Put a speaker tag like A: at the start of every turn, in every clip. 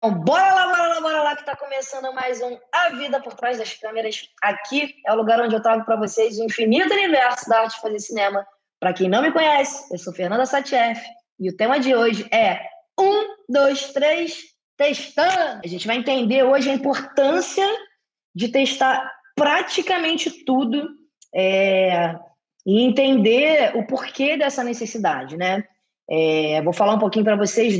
A: Então, bora lá, que está começando mais um A Vida por Trás das Câmeras. Aqui é o lugar onde eu trago para vocês o infinito universo da arte de fazer cinema. Para quem não me conhece, eu sou Fernanda Satieff e o tema de hoje é 1, 2, 3, testando. A gente vai entender hoje a importância de testar praticamente tudo e entender o porquê dessa necessidade, né? Vou falar um pouquinho para vocês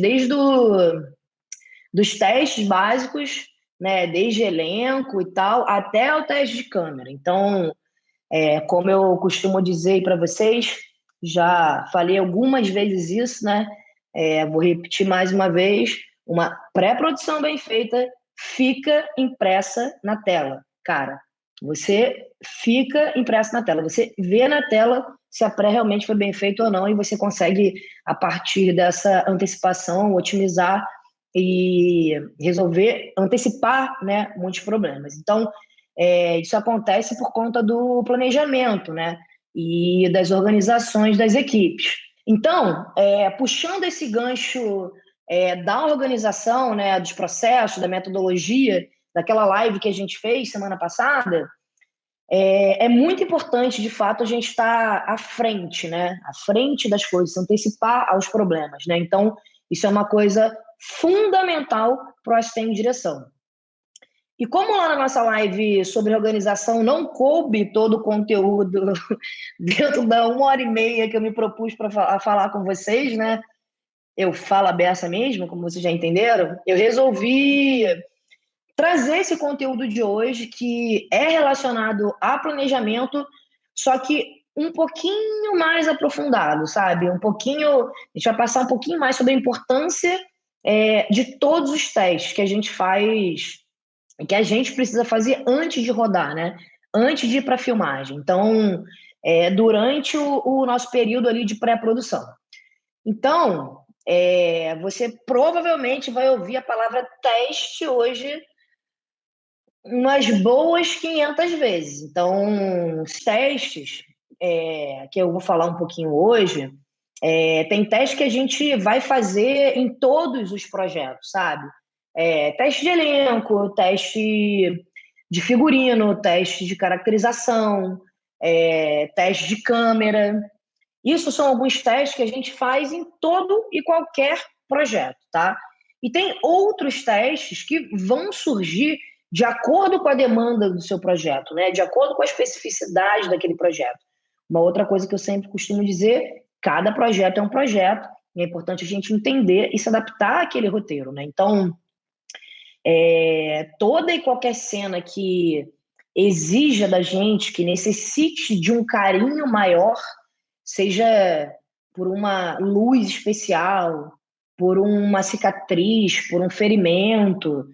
A: dos testes básicos, né, desde elenco e tal, até o teste de câmera. Então, como eu costumo dizer para vocês, já falei algumas vezes isso, né? Vou repetir mais uma vez: uma pré-produção bem feita fica impressa na tela. Cara, você fica impresso na tela, você vê na tela se a pré realmente foi bem feita ou não, e você consegue, a partir dessa antecipação, otimizar e resolver, antecipar, né, muitos problemas. Então, isso acontece por conta do planejamento, né, e das organizações das equipes. Então, puxando esse gancho da organização, né, dos processos, da metodologia, daquela live que a gente fez semana passada, é muito importante, de fato, a gente estar à frente, né, à frente das coisas, se antecipar aos problemas, né? Então, isso é uma coisa fundamental para o assistente de direção. E como lá na nossa live sobre organização não coube todo o conteúdo dentro da 1h30 que eu me propus para falar com vocês, né? Eu falo a beça mesmo, como vocês já entenderam, eu resolvi trazer esse conteúdo de hoje, que é relacionado a planejamento, só que um pouquinho mais aprofundado, sabe? A gente vai passar um pouquinho mais sobre a importância de todos os testes que a gente faz, que a gente precisa fazer antes de rodar, né? Antes de ir para a filmagem. Então, durante o nosso período ali de pré-produção. Então, você provavelmente vai ouvir a palavra teste hoje umas boas 500 vezes. Então, os testes que eu vou falar um pouquinho hoje, tem teste que a gente vai fazer em todos os projetos, sabe? Teste de elenco, teste de figurino, teste de caracterização, teste de câmera. Isso são alguns testes que a gente faz em todo e qualquer projeto, tá? E tem outros testes que vão surgir de acordo com a demanda do seu projeto, né? De acordo com a especificidade daquele projeto. Uma outra coisa que eu sempre costumo dizer: cada projeto é um projeto, e é importante a gente entender e se adaptar àquele roteiro, né? Então, toda e qualquer cena que exija da gente, que necessite de um carinho maior, seja por uma luz especial, por uma cicatriz, por um ferimento,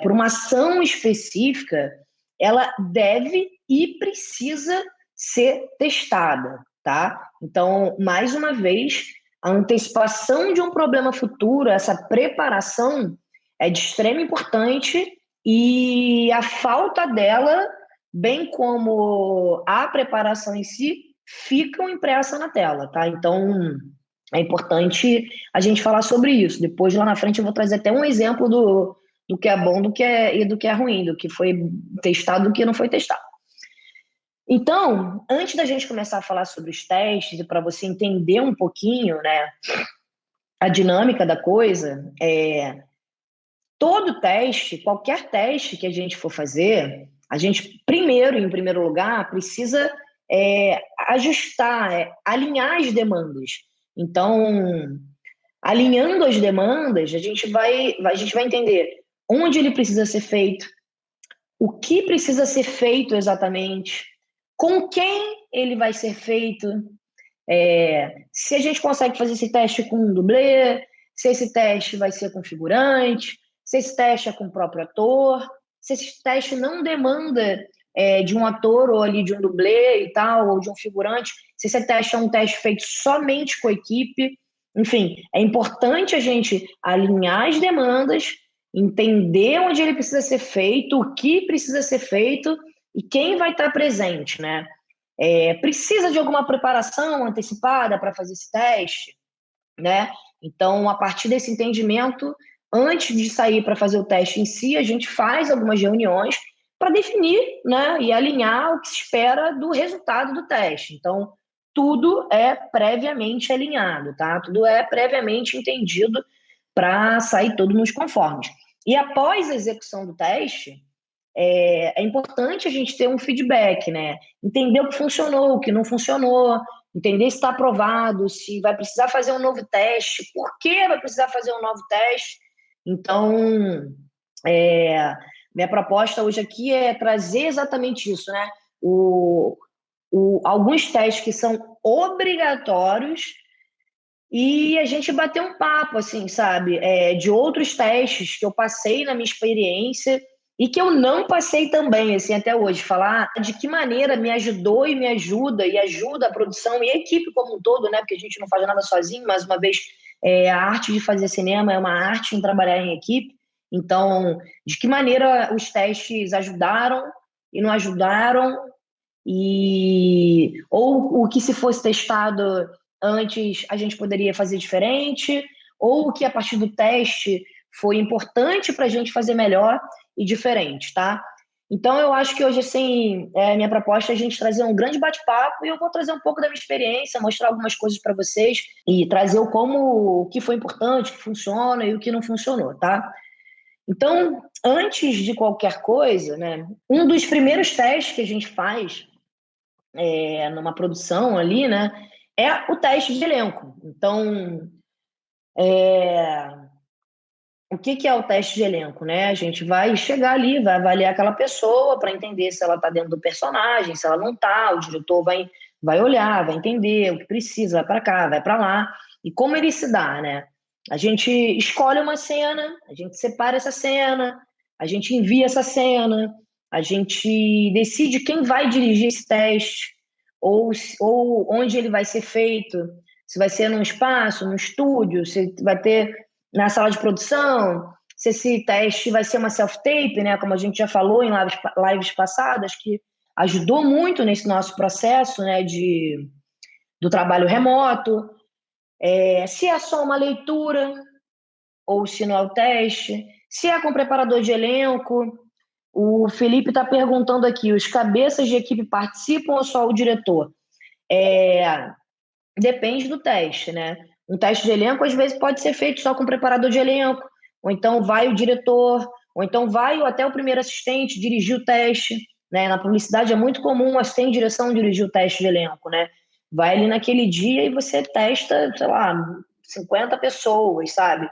A: por uma ação específica, ela deve e precisa ser testada, tá? Então, mais uma vez, a antecipação de um problema futuro, essa preparação é de extrema importância, e a falta dela, bem como a preparação em si, ficam impressas na tela, tá? Então, é importante a gente falar sobre isso. Depois, lá na frente, eu vou trazer até um exemplo do que é bom e do que é ruim, do que foi testado e do que não foi testado. Então, antes da gente começar a falar sobre os testes, e para você entender um pouquinho, né, a dinâmica da coisa, todo teste, qualquer teste que a gente for fazer, a gente primeiro, em primeiro lugar, precisa ajustar, alinhar as demandas. Então, alinhando as demandas, a gente vai entender onde ele precisa ser feito, o que precisa ser feito exatamente, com quem ele vai ser feito, se a gente consegue fazer esse teste com um dublê, se esse teste vai ser com figurante, se esse teste é com o próprio ator, se esse teste não demanda de um ator ou ali de um dublê e tal, ou de um figurante, se esse teste é um teste feito somente com a equipe. Enfim, é importante a gente alinhar as demandas, entender onde ele precisa ser feito, o que precisa ser feito e quem vai estar presente, né? Precisa de alguma preparação antecipada para fazer esse teste, né? Então, a partir desse entendimento, antes de sair para fazer o teste em si, a gente faz algumas reuniões para definir, né, e alinhar o que se espera do resultado do teste. Então, tudo é previamente alinhado, tá? Tudo é previamente entendido para sair tudo nos conformes. E após a execução do teste, é importante a gente ter um feedback, né? Entender o que funcionou, o que não funcionou, entender se está aprovado, se vai precisar fazer um novo teste, por que vai precisar fazer um novo teste. Então, minha proposta hoje aqui é trazer exatamente isso, né? Alguns testes que são obrigatórios e a gente bater um papo, assim, sabe? De outros testes que eu passei na minha experiência e que eu não passei também, assim, até hoje. Falar de que maneira me ajudou e me ajuda e ajuda a produção e a equipe como um todo, né? Porque a gente não faz nada sozinho, mais uma vez, a arte de fazer cinema é uma arte em trabalhar em equipe. Então, de que maneira os testes ajudaram e não ajudaram ou o que se fosse testado antes a gente poderia fazer diferente, ou o que a partir do teste foi importante para a gente fazer melhor e diferente, tá? Então eu acho que hoje, assim, minha proposta é a gente trazer um grande bate-papo e eu vou trazer um pouco da minha experiência, mostrar algumas coisas para vocês e trazer o que foi importante, o que funciona e o que não funcionou, tá? Então, antes de qualquer coisa, né, um dos primeiros testes que a gente faz numa produção ali, né, é o teste de elenco. Então, o que é o teste de elenco, né? A gente vai chegar ali, vai avaliar aquela pessoa para entender se ela está dentro do personagem, se ela não está, o diretor vai olhar, vai entender o que precisa, vai para cá, vai para lá. E como ele se dá, né? A gente escolhe uma cena, a gente separa essa cena, a gente envia essa cena, a gente decide quem vai dirigir esse teste, ou onde ele vai ser feito, se vai ser num espaço, num estúdio, se vai ter na sala de produção, se esse teste vai ser uma self-tape, né, como a gente já falou em lives passadas, que ajudou muito nesse nosso processo, né, do trabalho remoto, se é só uma leitura ou se não é o teste, se é com preparador de elenco. O Felipe está perguntando aqui, os cabeças de equipe participam ou só o diretor? Depende do teste, né? Um teste de elenco, às vezes, pode ser feito só com o preparador de elenco, ou então vai o diretor, ou então vai até o primeiro assistente dirigir o teste, né? Na publicidade é muito comum o assistente de direção dirigir o teste de elenco, né? Vai ali naquele dia e você testa, sei lá, 50 pessoas, sabe?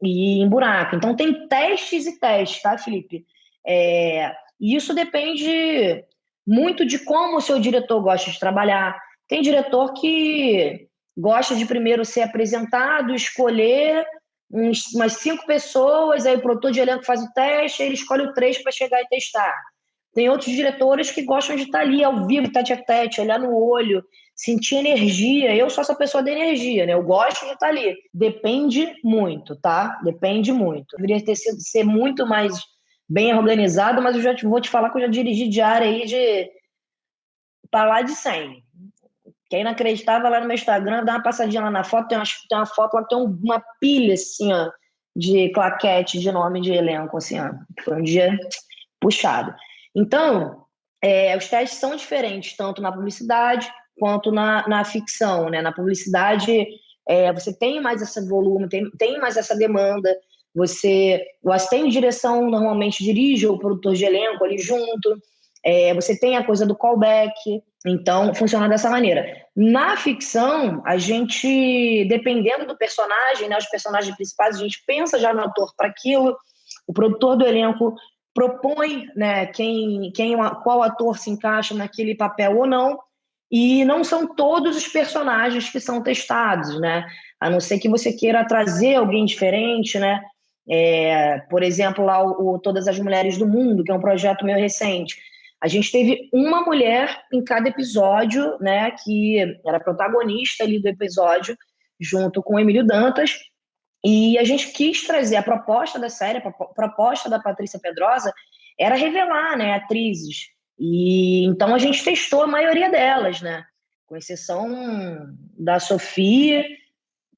A: E em buraco. Então tem testes e testes, tá, Felipe? E isso depende muito de como o seu diretor gosta de trabalhar. Tem diretor que gosta de primeiro ser apresentado, escolher umas 5 pessoas, aí o produtor de elenco faz o teste, aí ele escolhe o 3 para chegar e testar. Tem outros diretores que gostam de estar ali ao vivo, tete a tete, olhar no olho, sentir energia. Eu sou essa pessoa da energia, né? Eu gosto de estar ali. Depende muito, tá? Depende muito. Deveria ser muito mais bem organizado, mas eu já vou te falar que eu já dirigi diária aí de para lá de 100. Quem não acreditava lá no meu Instagram, dá uma passadinha lá na foto, tem uma foto lá que tem uma pilha, assim, ó, de claquete de nome de elenco, assim, ó. Foi um dia puxado. Então, os testes são diferentes, tanto na publicidade quanto na ficção, né? Na publicidade, você tem mais esse volume, tem mais essa demanda, o assistente de direção normalmente dirige o produtor de elenco ali junto, você tem a coisa do callback, então funciona dessa maneira. Na ficção, a gente, dependendo do personagem, né, os personagens principais, a gente pensa já no ator para aquilo, o produtor do elenco propõe, né, qual ator se encaixa naquele papel ou não, e não são todos os personagens que são testados, né? A não ser que você queira trazer alguém diferente, né? Por exemplo, lá o Todas as Mulheres do Mundo, que é um projeto meu recente. A gente teve uma mulher em cada episódio, né, que era protagonista ali do episódio, junto com o Emílio Dantas, e a gente quis trazer a proposta da série, a proposta da Patrícia Pedrosa, era revelar, né, atrizes. E então a gente testou a maioria delas, né, com exceção da Sofia,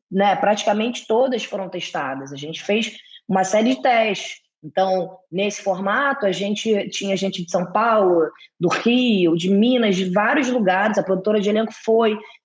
A: né, praticamente todas foram testadas. A gente fez uma série de testes. Então, nesse formato, a gente tinha gente de São Paulo, do Rio, de Minas, de vários lugares. A produtora de elenco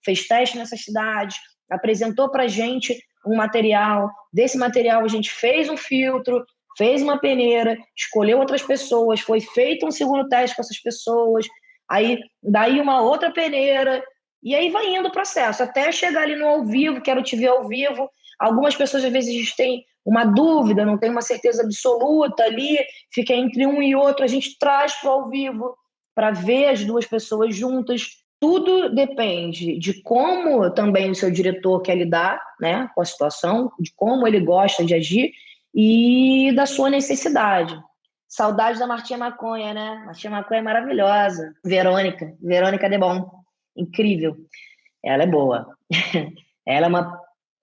A: fez teste nessas cidades, apresentou para a gente um material. Desse material, a gente fez um filtro, fez uma peneira, escolheu outras pessoas, foi feito um segundo teste com essas pessoas, aí daí uma outra peneira, e aí vai indo o processo, até chegar ali no ao vivo, quero te ver ao vivo. Algumas pessoas, às vezes, têm uma dúvida, não tem uma certeza absoluta ali, fica entre um e outro, a gente traz para o ao vivo para ver as duas pessoas juntas. Tudo depende de como também o seu diretor quer lidar, né, com a situação, de como ele gosta de agir e da sua necessidade. Saudade da Martinha Maconha, né? Martinha Maconha é maravilhosa. Verônica de Bom, incrível. Ela é boa. Ela é uma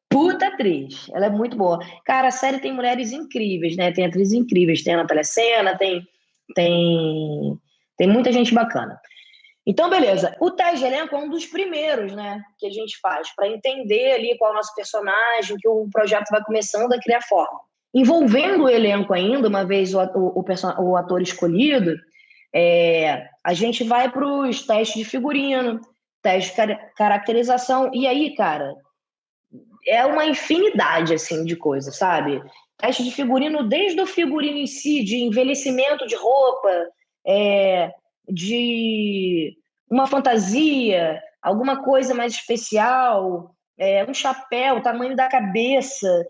A: puta atriz. Ela é muito boa. Cara, a série tem mulheres incríveis, né? Tem atrizes incríveis. Tem a Natália Sena, tem, tem muita gente bacana. Então, beleza. O teste de elenco é um dos primeiros, né, que a gente faz para entender ali qual é o nosso personagem, que o projeto vai começando a criar forma. Envolvendo o elenco ainda, uma vez o ator escolhido, a gente vai para os testes de figurino, teste de caracterização, e aí, cara, é uma infinidade, assim, de coisas, sabe? Teste de figurino, desde o figurino em si, de envelhecimento de roupa, de uma fantasia, alguma coisa mais especial, um chapéu, o tamanho da cabeça,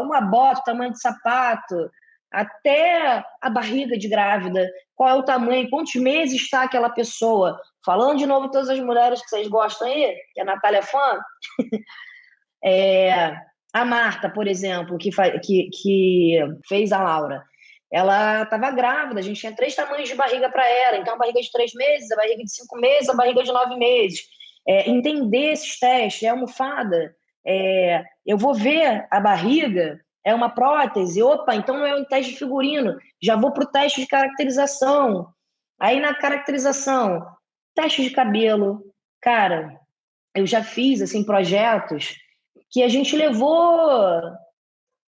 A: uma bota, o tamanho de sapato, até a barriga de grávida, qual é o tamanho, quantos meses está aquela pessoa. Falando de novo todas as mulheres que vocês gostam aí, que a Natália é fã, a Marta, por exemplo, que fez a Laura, ela estava grávida, a gente tinha 3 tamanhos de barriga para ela, então a barriga de 3 meses, a barriga de 5 meses, a barriga de 9 meses. Entender esses testes, almofada, eu vou ver a barriga, é uma prótese, opa, então não é um teste de figurino, já vou para o teste de caracterização. Aí na caracterização, teste de cabelo, cara, eu já fiz assim projetos que a gente levou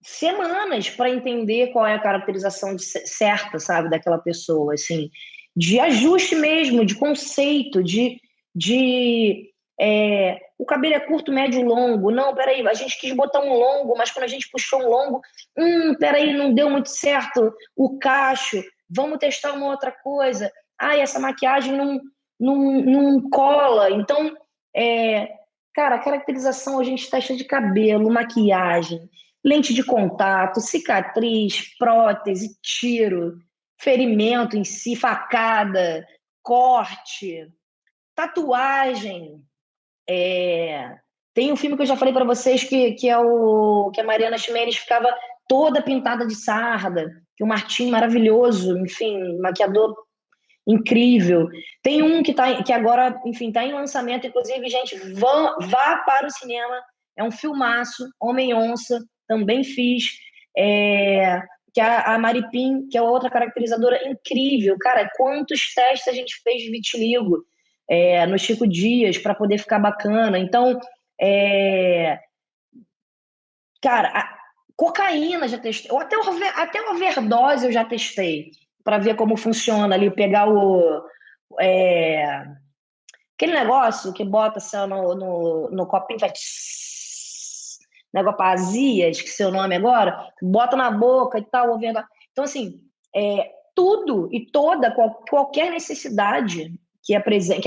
A: semanas para entender qual é a caracterização certa, sabe, daquela pessoa, assim, de ajuste mesmo, de conceito, de o cabelo é curto, médio, longo. Não, peraí, a gente quis botar um longo, mas quando a gente puxou um longo, peraí, não deu muito certo o cacho, vamos testar uma outra coisa. Essa maquiagem não cola. Então, cara, a caracterização, a gente testa de cabelo, maquiagem, lente de contato, cicatriz, prótese, tiro, ferimento em si, facada, corte, tatuagem. Tem um filme que eu já falei para vocês que a Mariana Ximenes ficava toda pintada de sarda, que o Martim, maravilhoso, enfim, maquiador incrível. Tem um que agora, enfim, está em lançamento, inclusive, gente, vá para o cinema. É um filmaço, Homem-Onça, também fiz. Que a Maripim, que é outra caracterizadora incrível. Cara, quantos testes a gente fez de vitiligo no Chico Dias para poder ficar bacana. Então, cara, a cocaína já testei, ou até overdose eu já testei, para ver como funciona ali, pegar aquele negócio que bota assim, no copinho, faz negócio para azia, esqueci o nome agora, bota na boca e tal, overdose. Então, assim, tudo e qualquer necessidade que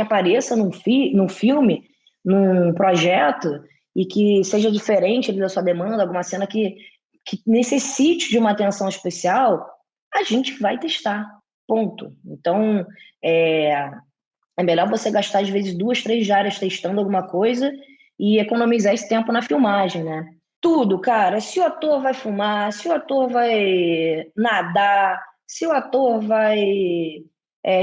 A: apareça num filme, num projeto, e que seja diferente da sua demanda, alguma cena que necessite de uma atenção especial, a gente vai testar, ponto. Então, é melhor você gastar, às vezes, 2, 3 diárias testando alguma coisa e economizar esse tempo na filmagem, né? Tudo, cara. Se o ator vai fumar, se o ator vai nadar, se o ator vai...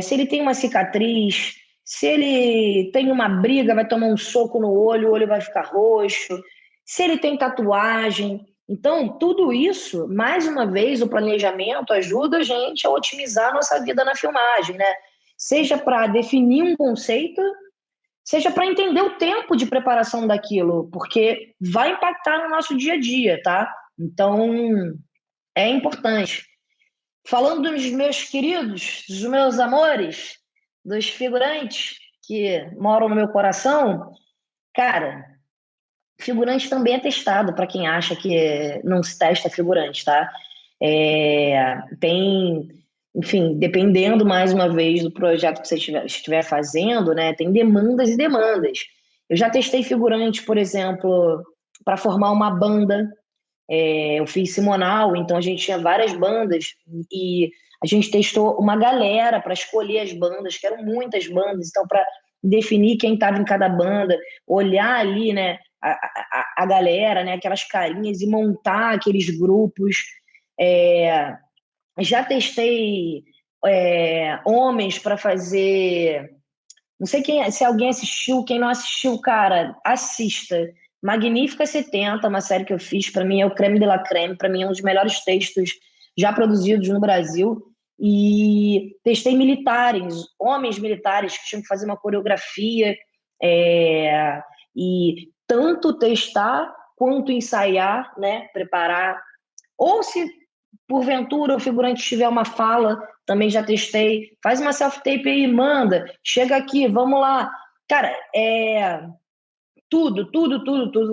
A: se ele tem uma cicatriz, se ele tem uma briga, vai tomar um soco no olho, o olho vai ficar roxo, se ele tem tatuagem. Então, tudo isso, mais uma vez, o planejamento ajuda a gente a otimizar a nossa vida na filmagem, né? Seja para definir um conceito, seja para entender o tempo de preparação daquilo, porque vai impactar no nosso dia a dia, tá? Então, é importante. Falando dos meus queridos, dos meus amores, dos figurantes que moram no meu coração, cara, figurante também é testado para quem acha que não se testa figurante, tá? Tem, enfim, dependendo mais uma vez do projeto que você estiver fazendo, né? Tem demandas e demandas. Eu já testei figurante, por exemplo, para formar uma banda. Eu fiz Simonal, então a gente tinha várias bandas e a gente testou uma galera para escolher as bandas, que eram muitas bandas, então para definir quem estava em cada banda, olhar ali, né, a galera, né, aquelas carinhas e montar aqueles grupos. É, já testei homens para fazer. Não sei se alguém assistiu, quem não assistiu, cara, assista. Magnífica 70, uma série que eu fiz, para mim é o creme de la creme, para mim é um dos melhores textos já produzidos no Brasil. E testei militares, homens militares que tinham que fazer uma coreografia, e tanto testar quanto ensaiar, né, preparar. Ou se porventura o figurante tiver uma fala, também já testei, faz uma self-tape aí, manda, chega aqui, vamos lá. Cara, tudo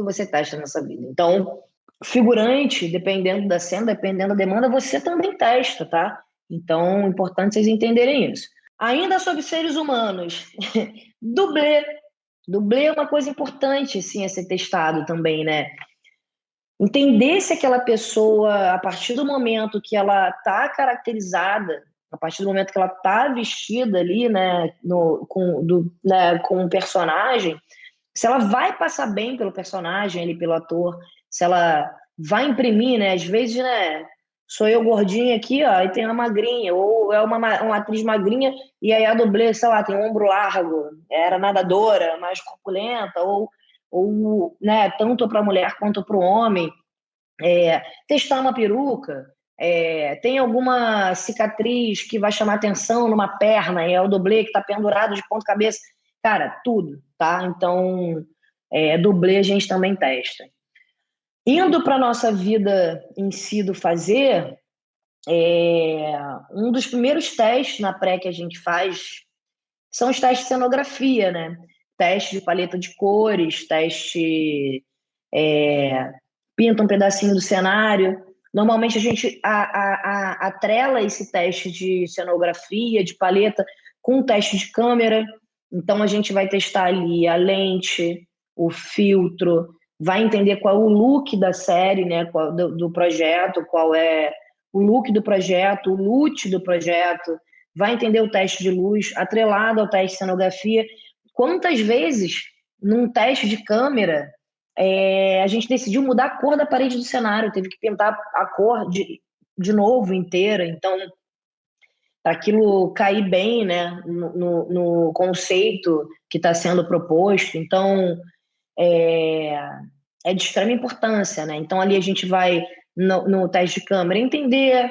A: você testa nessa vida. Então, figurante, dependendo da cena, dependendo da demanda, você também testa, tá? Então, é importante vocês entenderem isso. Ainda sobre seres humanos, dublê. Dublê é uma coisa importante, assim, a ser testado também, né? Entender se aquela pessoa, a partir do momento que ela está caracterizada, a partir do momento que ela está vestida ali, né, com um personagem, se ela vai passar bem pelo personagem, ali, pelo ator, se ela vai imprimir, né, às vezes, né, sou eu gordinha aqui, ó, e tem uma magrinha, ou é uma atriz magrinha, e aí a dublê, sei lá, tem um ombro largo, era nadadora, mais corpulenta, ou né, tanto para a mulher quanto para o homem, testar uma peruca, tem alguma cicatriz que vai chamar atenção numa perna, e é o dublê que está pendurado de ponta cabeça, cara, tudo, tá? Então, dublê a gente também testa. Indo para a nossa vida em si do fazer, um dos primeiros testes na pré que a gente faz são os testes de cenografia, né? Teste de paleta de cores, teste. Pinta um pedacinho do cenário. Normalmente a gente atrela esse teste de cenografia, de paleta, com um teste de câmera. Então a gente vai testar ali a lente, o filtro, vai entender qual é o look da série, né? Do projeto, qual é o look do projeto, o LUT do projeto, vai entender o teste de luz, atrelado ao teste de cenografia. Quantas vezes, num teste de câmera, a gente decidiu mudar a cor da parede do cenário, teve que pintar a cor de novo inteira, então para aquilo cair bem, né, no conceito que está sendo proposto. Então é, de extrema importância, né? Então ali a gente vai no teste de câmera entender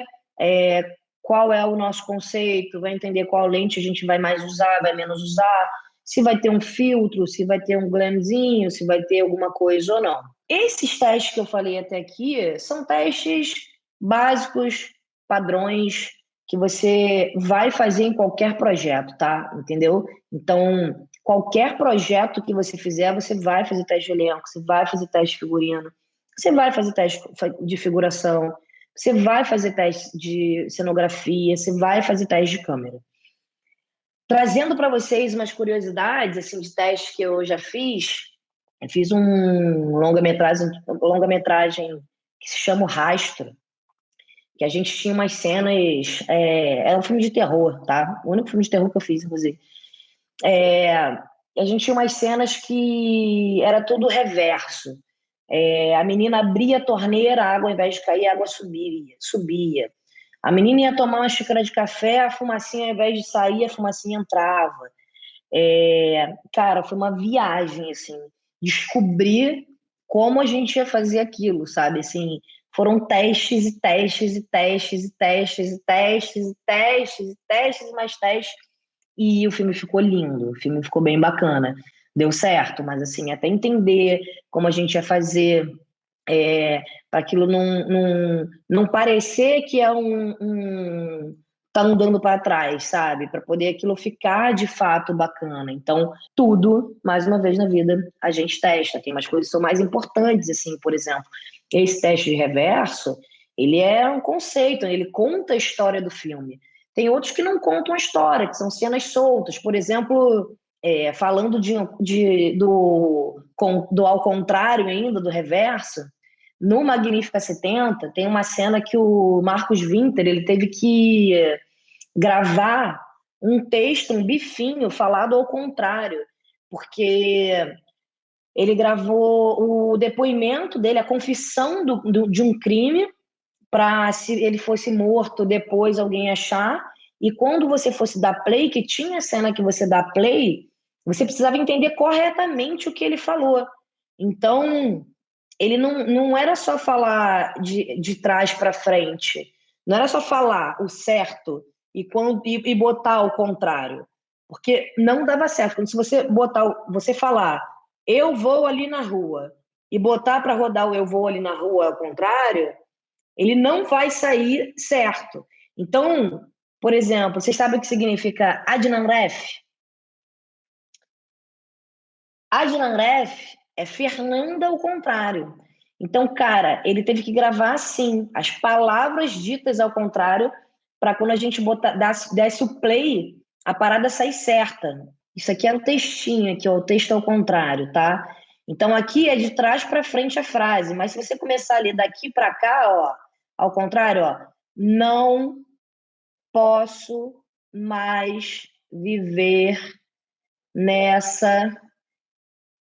A: qual é o nosso conceito, vai entender qual lente a gente vai mais usar, vai menos usar, se vai ter um filtro, se vai ter um glamzinho, se vai ter alguma coisa ou não. Esses testes que eu falei até aqui são testes básicos, padrões, que você vai fazer em qualquer projeto, tá? Entendeu? Então, qualquer projeto que você fizer, você vai fazer teste de elenco, você vai fazer teste de figurino, você vai fazer teste de figuração, você vai fazer teste de cenografia, você vai fazer teste de câmera. Trazendo para vocês umas curiosidades assim, de testes que eu já fiz, eu fiz um longa-metragem que se chama O Rastro, que a gente tinha umas cenas. Era um filme de terror, tá? O único filme de terror que eu fiz, inclusive. A gente tinha umas cenas que era tudo reverso. A menina abria a torneira, a água, ao invés de cair, a água subia. A menina ia tomar uma xícara de café, a fumacinha, ao invés de sair, a fumacinha entrava. Cara, foi uma viagem, assim, descobrir como a gente ia fazer aquilo, sabe? Assim, foram testes e testes e testes e testes e testes e testes e testes e mais testes, e o filme ficou lindo, o filme ficou bem bacana. Deu certo, mas assim, até entender como a gente ia fazer, para aquilo não parecer que é tá andando para trás, sabe? Para poder aquilo ficar de fato bacana. Então, tudo, mais uma vez na vida, a gente testa. Tem umas coisas que são mais importantes, assim, por exemplo, esse teste de reverso, ele é um conceito, ele conta a história do filme. Tem outros que não contam a história, que são cenas soltas. Por exemplo, falando do ao contrário ainda, do reverso, no Magnífica 70, tem uma cena que o Marcos Winter ele teve que gravar um texto, um bifinho, falado ao contrário, porque ele gravou o depoimento dele, a confissão de um crime, para se ele fosse morto, depois alguém achar, e quando você fosse dar play, que tinha a cena que você dá play, você precisava entender corretamente o que ele falou. Então, ele não era só falar de trás para frente, não era só falar o certo e botar o contrário, porque não dava certo. Quando se você falar eu vou ali na rua e botar para rodar o eu vou ali na rua ao contrário, ele não vai sair certo. Então, por exemplo, vocês sabem o que significa Adnan Ref? Adnan Ref é Fernanda ao contrário. Então, cara, ele teve que gravar assim, as palavras ditas ao contrário, para quando a gente desse o play, a parada sair certa. Isso aqui é o textinho, aqui, ó, o texto ao contrário, tá? Então, aqui é de trás para frente a frase, mas se você começar a ler daqui para cá, ó, ao contrário, ó, não posso mais viver nessa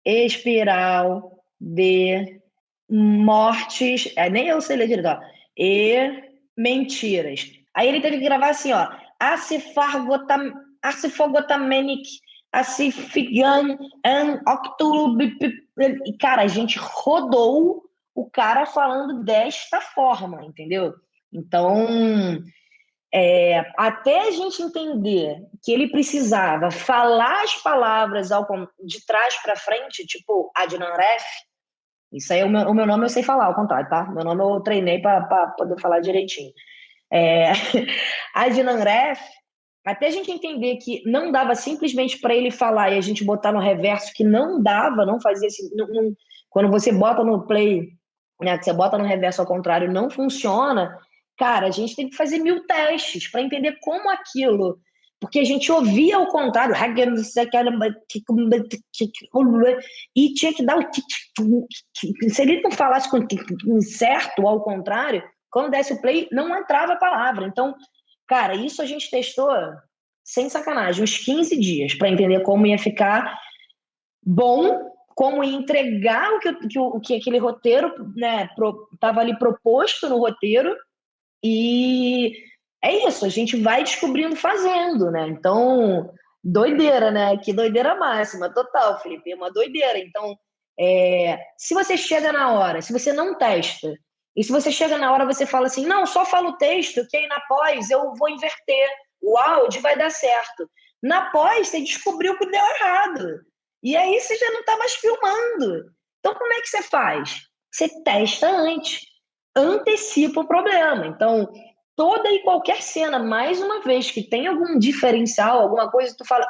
A: espiral de mortes, nem eu sei ler direito, ó, e mentiras. Aí ele teve que gravar assim, ó, Acifogotamenic, Acifigan, Octubre. E, cara, a gente rodou o cara falando desta forma, entendeu? Então, até a gente entender que ele precisava falar as palavras de trás para frente, tipo Adnan Ref, isso aí, o meu nome eu sei falar, ao contrário, tá? Meu nome eu treinei para poder falar direitinho. Adnan Ref, até a gente entender que não dava simplesmente para ele falar e a gente botar no reverso, que não dava, não fazia assim, quando você bota no play, né, que você bota no reverso ao contrário, não funciona. Cara, a gente tem que fazer 1000 testes para entender como aquilo. Porque a gente ouvia ao contrário, e tinha que dar o. Se ele não falasse com certo ao contrário, quando desse o play, não entrava a palavra. Então, cara, isso a gente testou sem sacanagem, uns 15 dias, para entender como ia ficar bom, como ia entregar o que aquele roteiro, né, estava ali proposto no roteiro. E é isso, a gente vai descobrindo fazendo, né? Então, doideira, né? Que doideira máxima, total, Felipe, é uma doideira. Então, se você chega na hora, se você não testa, e se você chega na hora, você fala assim, não, só fala o texto, que aí na pós eu vou inverter, o áudio vai dar certo. Na pós, você descobriu que deu errado. E aí você já não está mais filmando. Então, como é que você faz? Você testa antes, antecipa o problema. Então, toda e qualquer cena, mais uma vez, que tem algum diferencial, alguma coisa, tu fala,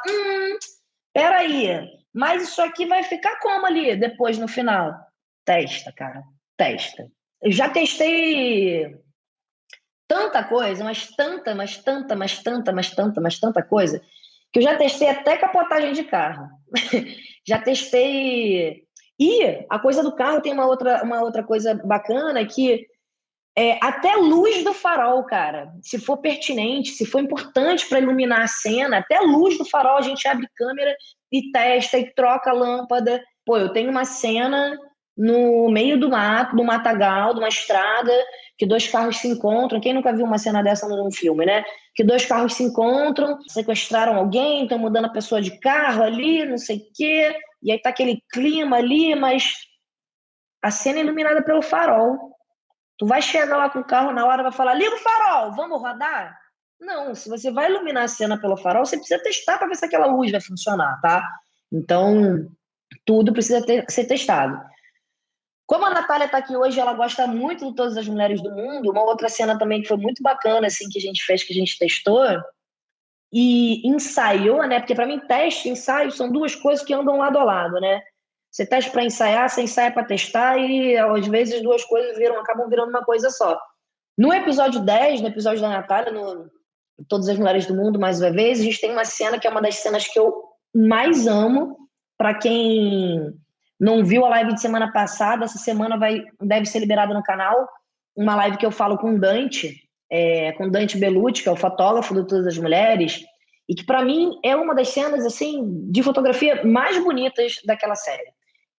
A: peraí, mas isso aqui vai ficar como ali, depois, no final? Testa, cara, testa. Eu já testei tanta coisa, mas tanta coisa, que eu já testei até capotagem de carro. Já testei... E a coisa do carro tem uma outra coisa bacana, que até luz do farol, cara. Se for pertinente, se for importante para iluminar a cena, até luz do farol a gente abre câmera e testa e troca a lâmpada. Pô, eu tenho uma cena no meio do mato, do matagal, de uma estrada, que dois carros se encontram. Quem nunca viu uma cena dessa num filme, né? Que dois carros se encontram, sequestraram alguém, estão mudando a pessoa de carro ali, não sei o quê. E aí tá aquele clima ali, mas a cena é iluminada pelo farol. Tu vai chegar lá com o carro na hora, vai falar, liga o farol, vamos rodar? Não, se você vai iluminar a cena pelo farol, você precisa testar para ver se aquela luz vai funcionar, tá? Então, tudo precisa ser testado. Como a Natália tá aqui hoje, ela gosta muito de Todas as Mulheres do Mundo. Uma outra cena também que foi muito bacana, assim, que a gente fez, que a gente testou e ensaiou, né? Porque para mim, teste e ensaio são duas coisas que andam lado a lado, né? Você testa para ensaiar, você ensaia para testar e às vezes duas coisas acabam virando uma coisa só. No episódio 10, no episódio da Natália, no Todas as Mulheres do Mundo, mais uma vez, a gente tem uma cena que é uma das cenas que eu mais amo. Para quem não viu a live de semana passada, essa semana deve ser liberada no canal, uma live que eu falo com Dante Bellucci, que é o fotógrafo de Todas as Mulheres, e que para mim é uma das cenas assim de fotografia mais bonitas daquela série.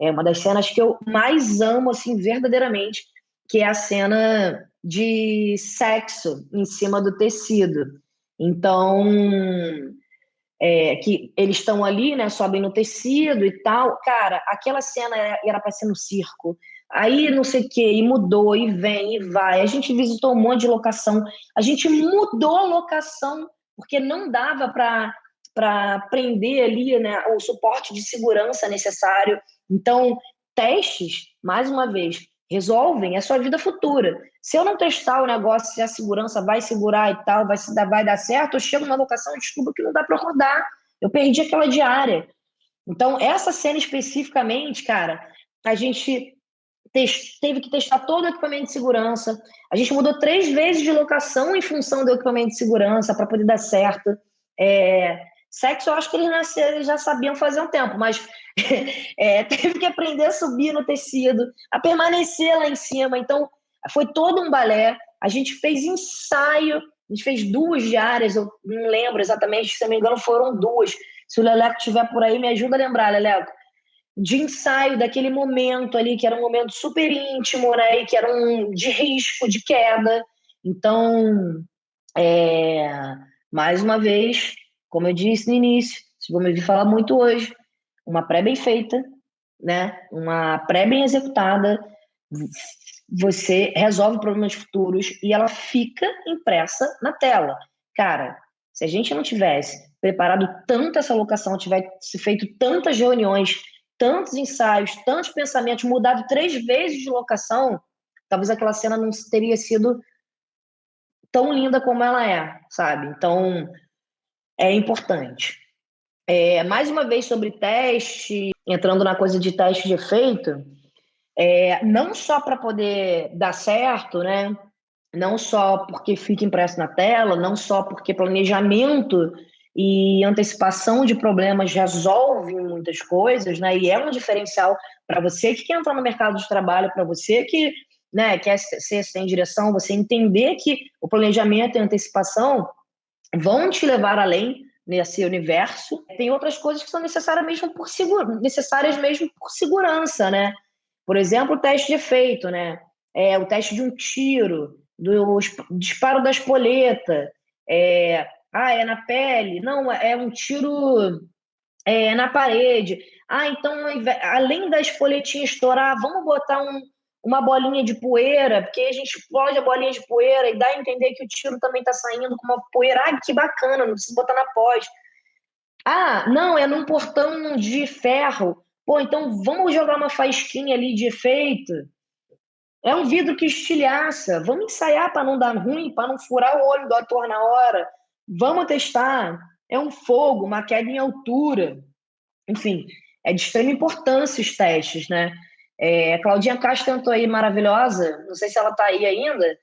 A: É uma das cenas que eu mais amo assim verdadeiramente, que é a cena de sexo em cima do tecido. Então, que eles estão ali, né, sobem no tecido e tal. Cara, aquela cena era para ser no circo. Aí não sei o que, e mudou, e vem, e vai. A gente visitou um monte de locação. A gente mudou a locação, porque não dava para prender ali, né, o suporte de segurança necessário. Então, testes, mais uma vez, resolvem a sua vida futura. Se eu não testar o negócio, se a segurança vai segurar e tal, vai dar certo, eu chego na locação e descubro que não dá para rodar. Eu perdi aquela diária. Então, essa cena especificamente, cara, a gente teve que testar todo o equipamento de segurança. A gente mudou 3 vezes de locação em função do equipamento de segurança para poder dar certo. Sexo, eu acho que eles já sabiam fazer um tempo, mas teve que aprender a subir no tecido, a permanecer lá em cima. Então, foi todo um balé. A gente fez ensaio, a gente fez 2 diárias, eu não lembro exatamente, se não me engano, foram 2. Se o Leleco estiver por aí, me ajuda a lembrar, Leleco. De ensaio daquele momento ali, que era um momento super íntimo, né? E que era de risco, de queda. Então, é, mais uma vez, como eu disse no início, vocês vão me ouvir falar muito hoje, uma pré bem feita, né? Uma pré bem executada, você resolve problemas futuros e ela fica impressa na tela. Cara, se a gente não tivesse preparado tanto essa locação, tivesse feito tantas reuniões, tantos ensaios, tantos pensamentos, mudado 3 vezes de locação, talvez aquela cena não teria sido tão linda como ela é, sabe? Então, é importante. Mais uma vez sobre teste, entrando na coisa de teste de efeito, não só para poder dar certo, né? Não só porque fica impresso na tela, não só porque planejamento e antecipação de problemas resolvem muitas coisas, né? E é um diferencial para você que quer entrar no mercado de trabalho, para você que, né, quer ser sem direção, você entender que o planejamento e a antecipação vão te levar além nesse universo. Tem outras coisas que são necessárias mesmo por segurança, né? Por exemplo, o teste de efeito, né? O teste de um tiro, do disparo da espoleta. É na pele? Não, é um tiro na parede. Então, além da espoletinha estourar, vamos botar uma bolinha de poeira, porque a gente explode a bolinha de poeira e dá a entender que o tiro também está saindo com uma poeira. Que bacana, não precisa botar na pós. Não, é num portão de ferro. Pô, então vamos jogar uma faísquinha ali de efeito. É um vidro que estilhaça. Vamos ensaiar para não dar ruim, para não furar o olho do ator na hora. Vamos testar. É um fogo, uma queda em altura. Enfim, é de extrema importância os testes, né? A Claudinha Castro tentou aí, maravilhosa, não sei se ela está aí ainda,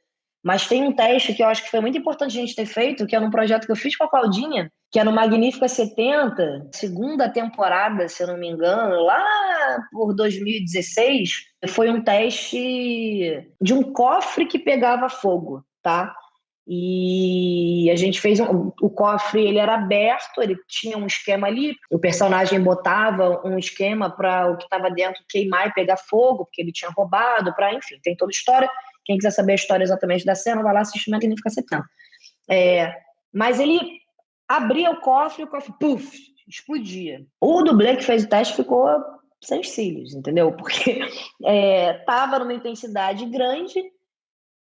A: mas tem um teste que eu acho que foi muito importante a gente ter feito, que é num projeto que eu fiz com a Claudinha, que é no Magnífica 70, segunda temporada, se eu não me engano, lá por 2016, foi um teste de um cofre que pegava fogo, tá? E a gente fez o cofre, ele era aberto, ele tinha um esquema ali, o personagem botava um esquema para o que estava dentro queimar e pegar fogo, porque ele tinha roubado, enfim, tem toda a história. Quem quiser saber a história exatamente da cena, vai lá assistir Magnífica 70. Mas ele abria o cofre, puff, explodia. O dublê que fez o teste ficou sem os cílios, entendeu? Porque estava numa intensidade grande.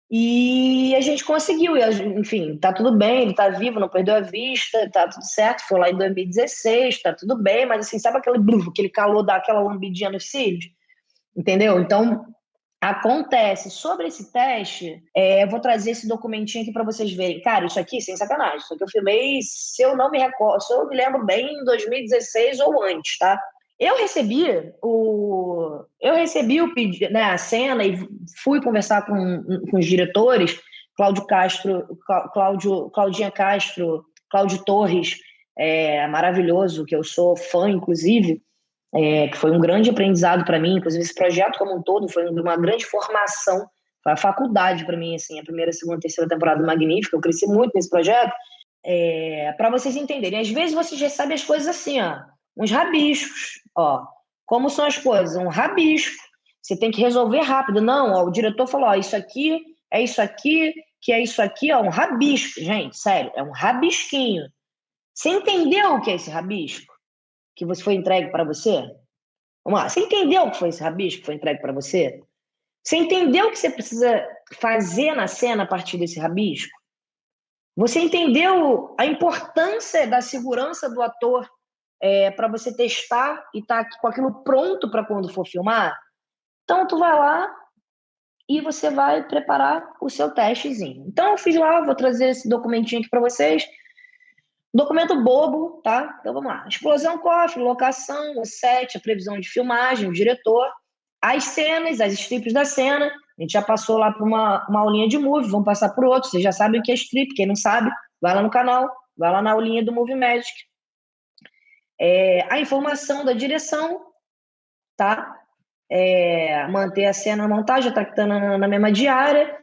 A: E a gente conseguiu, enfim, tá tudo bem, ele tá vivo, não perdeu a vista, tá tudo certo, foi lá em 2016, tá tudo bem, mas assim, sabe aquele calor, dá aquela lambidinha nos cílios? Entendeu? Então, Acontece. Sobre esse teste, eu vou trazer esse documentinho aqui para vocês verem. Cara, isso aqui, sem sacanagem, isso aqui eu filmei, se eu não me recordo, se eu me lembro bem, em 2016 ou antes, tá? Eu recebi o pedido, né, a cena e fui conversar com os diretores, Cláudio Castro, Claudinha Castro, Cláudio Torres, maravilhoso, que eu sou fã, inclusive, que foi um grande aprendizado para mim, inclusive esse projeto como um todo foi uma grande formação, foi a faculdade para mim, assim, a primeira, segunda, terceira temporada magnífica, eu cresci muito nesse projeto, para vocês entenderem. Às vezes vocês recebem as coisas assim, ó, uns rabiscos, ó, como são as coisas? Um rabisco, você tem que resolver rápido. Não, ó, o diretor falou, ó, isso aqui, é isso aqui, que é isso aqui, ó, um rabisco, gente, sério, é um rabisquinho. Você entendeu o que é esse rabisco? Que você foi entregue para você? Vamos lá. Você entendeu o que foi esse rabisco que foi entregue para você? Você entendeu o que você precisa fazer na cena a partir desse rabisco? Você entendeu a importância da segurança do ator para você testar e estar com aquilo pronto para quando for filmar? Então, tu vai lá e você vai preparar o seu testezinho. Então, eu fiz lá, vou trazer esse documentinho aqui para vocês. Documento bobo, tá? Então vamos lá. Explosão, cofre, locação, o set, a previsão de filmagem, o diretor, as cenas, as strips da cena. A gente já passou lá por uma aulinha de movie, vamos passar por outro. Vocês já sabem o que é strip, quem não sabe, vai lá no canal, vai lá na aulinha do Movie Magic. A informação da direção, tá? Manter a cena na montagem, tá na mesma diária.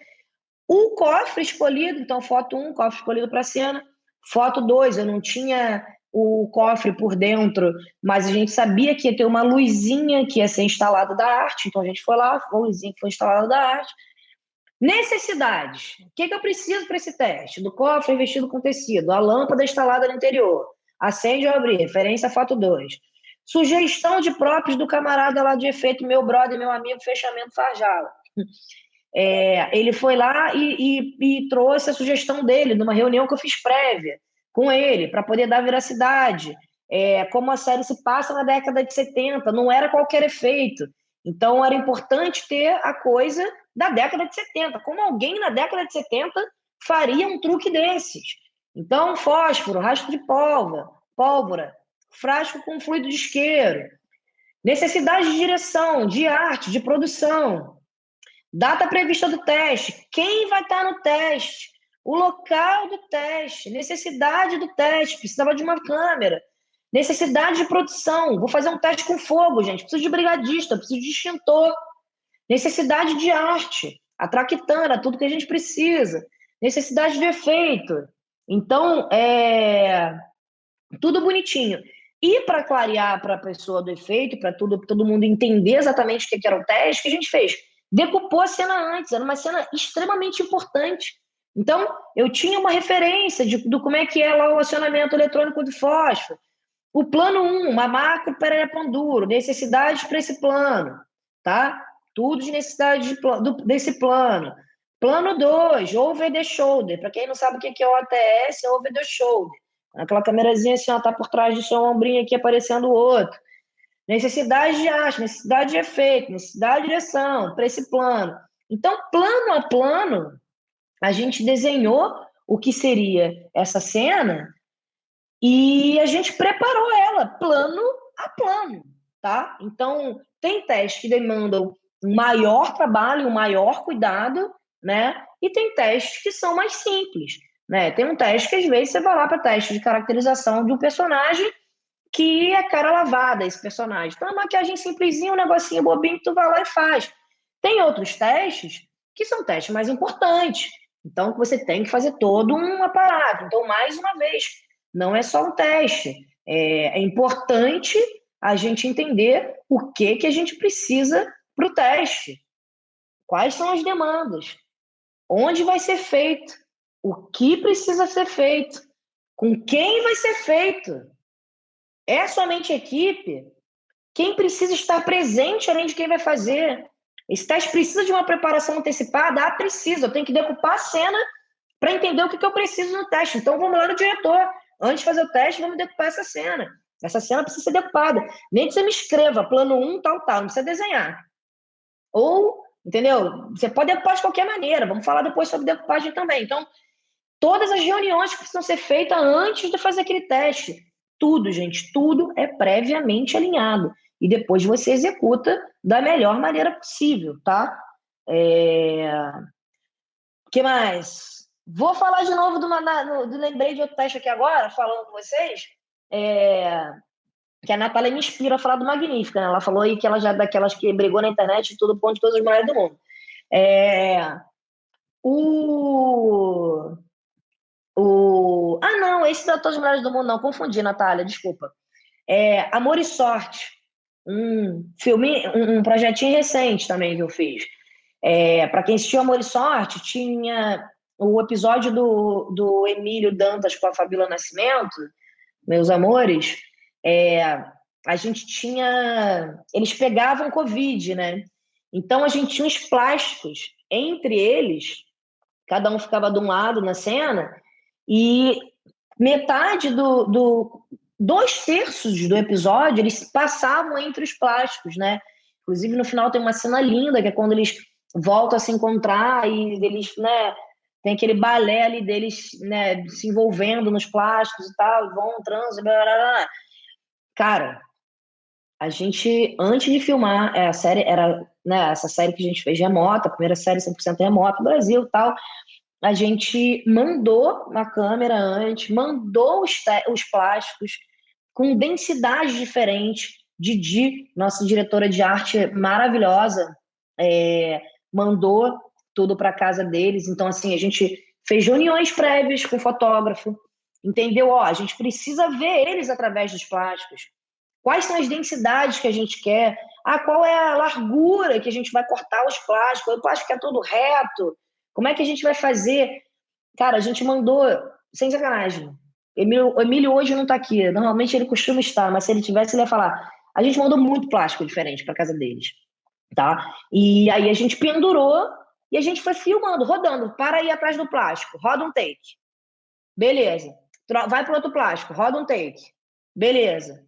A: O cofre escolhido, então foto 1, cofre escolhido para a cena. Foto 2, eu não tinha o cofre por dentro, mas a gente sabia que ia ter uma luzinha que ia ser instalada da arte, então a gente foi lá, a luzinha que foi instalada da arte. Necessidades. O que eu preciso para esse teste? Do cofre revestido com tecido, a lâmpada instalada no interior, acende ou abrir, referência a foto 2. Sugestão de próprios do camarada lá de efeito, meu brother, meu amigo, fechamento Farjala. Ele foi lá e trouxe a sugestão dele numa reunião que eu fiz prévia com ele, para poder dar veracidade. Como a série se passa na década de 70, não era qualquer efeito. Então, era importante ter a coisa da década de 70. Como alguém na década de 70 faria um truque desses? Então, fósforo, rastro de pólvora, frasco com fluido de isqueiro, necessidade de direção, de arte, de produção. Data prevista do teste, quem vai estar no teste, o local do teste, necessidade do teste, precisava de uma câmera, necessidade de produção, vou fazer um teste com fogo, gente, preciso de brigadista, preciso de extintor, necessidade de arte, a traquitana, tudo que a gente precisa, necessidade de efeito. Então, tudo bonitinho. E para clarear para a pessoa do efeito, para todo mundo entender exatamente o que era o teste, o que a gente fez? Decupou a cena antes, era uma cena extremamente importante. Então, eu tinha uma referência do como é que é lá o acionamento eletrônico de fósforo. O plano 1, uma macro paraleleponduro, necessidades para esse plano, tá? Tudo de necessidade desse plano. Plano 2, over the shoulder. Para quem não sabe o que é o OTS, é over the shoulder. Aquela câmerazinha assim, ó, tá por trás do seu ombrinho aqui aparecendo o outro. Necessidade de arte, necessidade de efeito, necessidade de direção para esse plano. Então, plano a plano, a gente desenhou o que seria essa cena e a gente preparou ela plano a plano, tá? Então, tem testes que demandam um maior trabalho, um maior cuidado, né? E tem testes que são mais simples, né? Tem um teste que às vezes você vai lá para teste de caracterização de um personagem que é cara lavada esse personagem. Então, uma maquiagem simplesinha, um negocinho bobinho que tu vai lá e faz. Tem outros testes que são testes mais importantes. Então, que você tem que fazer todo um aparato. Então, mais uma vez, não é só um teste. É importante a gente entender o que a gente precisa para o teste. Quais são as demandas? Onde vai ser feito? O que precisa ser feito? Com quem vai ser feito? É somente equipe? Quem precisa estar presente além de quem vai fazer? Esse teste precisa de uma preparação antecipada? Precisa. Eu tenho que decupar a cena para entender o que eu preciso no teste. Então, vamos lá no diretor. Antes de fazer o teste, vamos decupar essa cena. Essa cena precisa ser decupada. Nem que você me escreva, plano 1, tal, tal. Não precisa desenhar. Ou entendeu? Você pode decupar de qualquer maneira, vamos falar depois sobre decupagem também. Então, todas as reuniões que precisam ser feitas antes de fazer aquele teste. Tudo, gente, tudo é previamente alinhado. E depois você executa da melhor maneira possível, tá? Que mais? Vou falar de novo lembrei de outro teste aqui agora, falando com vocês, que a Natália me inspira a falar do Magnífica, né? Ela falou aí que ela já é daquelas que brigou na internet e tudo ponto de todas as mulheres do mundo. Ah, não, esse da Todas as Mulheres do Mundo, não, confundi, Natália, desculpa. Amor e Sorte, um filme, um projetinho recente também que eu fiz. Para quem assistiu Amor e Sorte, tinha o episódio do Emílio Dantas com a Fabíola Nascimento, Meus Amores. A gente tinha. Eles pegavam Covid, né? Então a gente tinha os plásticos entre eles, cada um ficava de um lado na cena, e metade dois terços do episódio eles passavam entre os plásticos, né? Inclusive no final tem uma cena linda que é quando eles voltam a se encontrar e eles, né? Tem aquele balé ali deles, né? Se envolvendo nos plásticos e tal, vão trans, blá, blá, blá. Cara, a gente antes de filmar a série era, né? Essa série que a gente fez remota, a primeira série 100% remota no Brasil, e tal. A gente mandou uma câmera antes, mandou os plásticos com densidades diferentes. Didi, nossa diretora de arte maravilhosa, mandou tudo para casa deles. Então, assim, a gente fez reuniões prévias com o fotógrafo, entendeu? Ó, a gente precisa ver eles através dos plásticos. Quais são as densidades que a gente quer? Ah, qual é a largura que a gente vai cortar os plásticos? O plástico é todo reto. Como é que a gente vai fazer? Cara, a gente mandou, sem sacanagem. O Emílio hoje não está aqui. Normalmente ele costuma estar, mas se ele tivesse, ele ia falar. A gente mandou muito plástico diferente para casa deles, tá? E aí a gente pendurou e a gente foi filmando, rodando. Para aí atrás do plástico, roda um take. Beleza. Vai para outro plástico, roda um take. Beleza.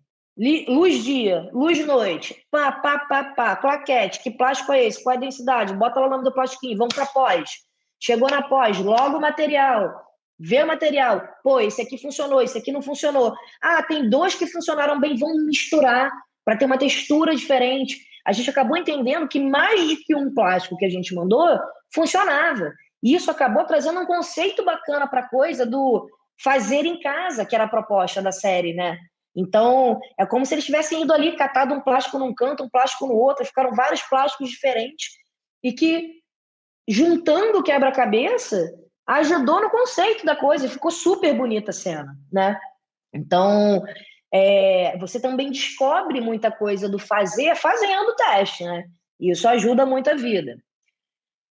A: Luz dia, luz noite. Pá, pá, pá, pá. Claquete. Que plástico é esse? Qual é a densidade? Bota lá o nome do plastiquinho. Vamos para pós. Chegou na pós, logo o material. Vê o material. Pô, esse aqui funcionou, esse aqui não funcionou. Ah, tem dois que funcionaram bem, vamos misturar para ter uma textura diferente. A gente acabou entendendo que mais de que um plástico que a gente mandou funcionava. E isso acabou trazendo um conceito bacana para a coisa do fazer em casa, que era a proposta da série, né? Então, é como se eles tivessem ido ali, catado um plástico num canto, um plástico no outro, ficaram vários plásticos diferentes, e que, juntando o quebra-cabeça, ajudou no conceito da coisa, e ficou super bonita a cena, né? Então, você também descobre muita coisa do fazer fazendo o teste, né? E isso ajuda muito a vida.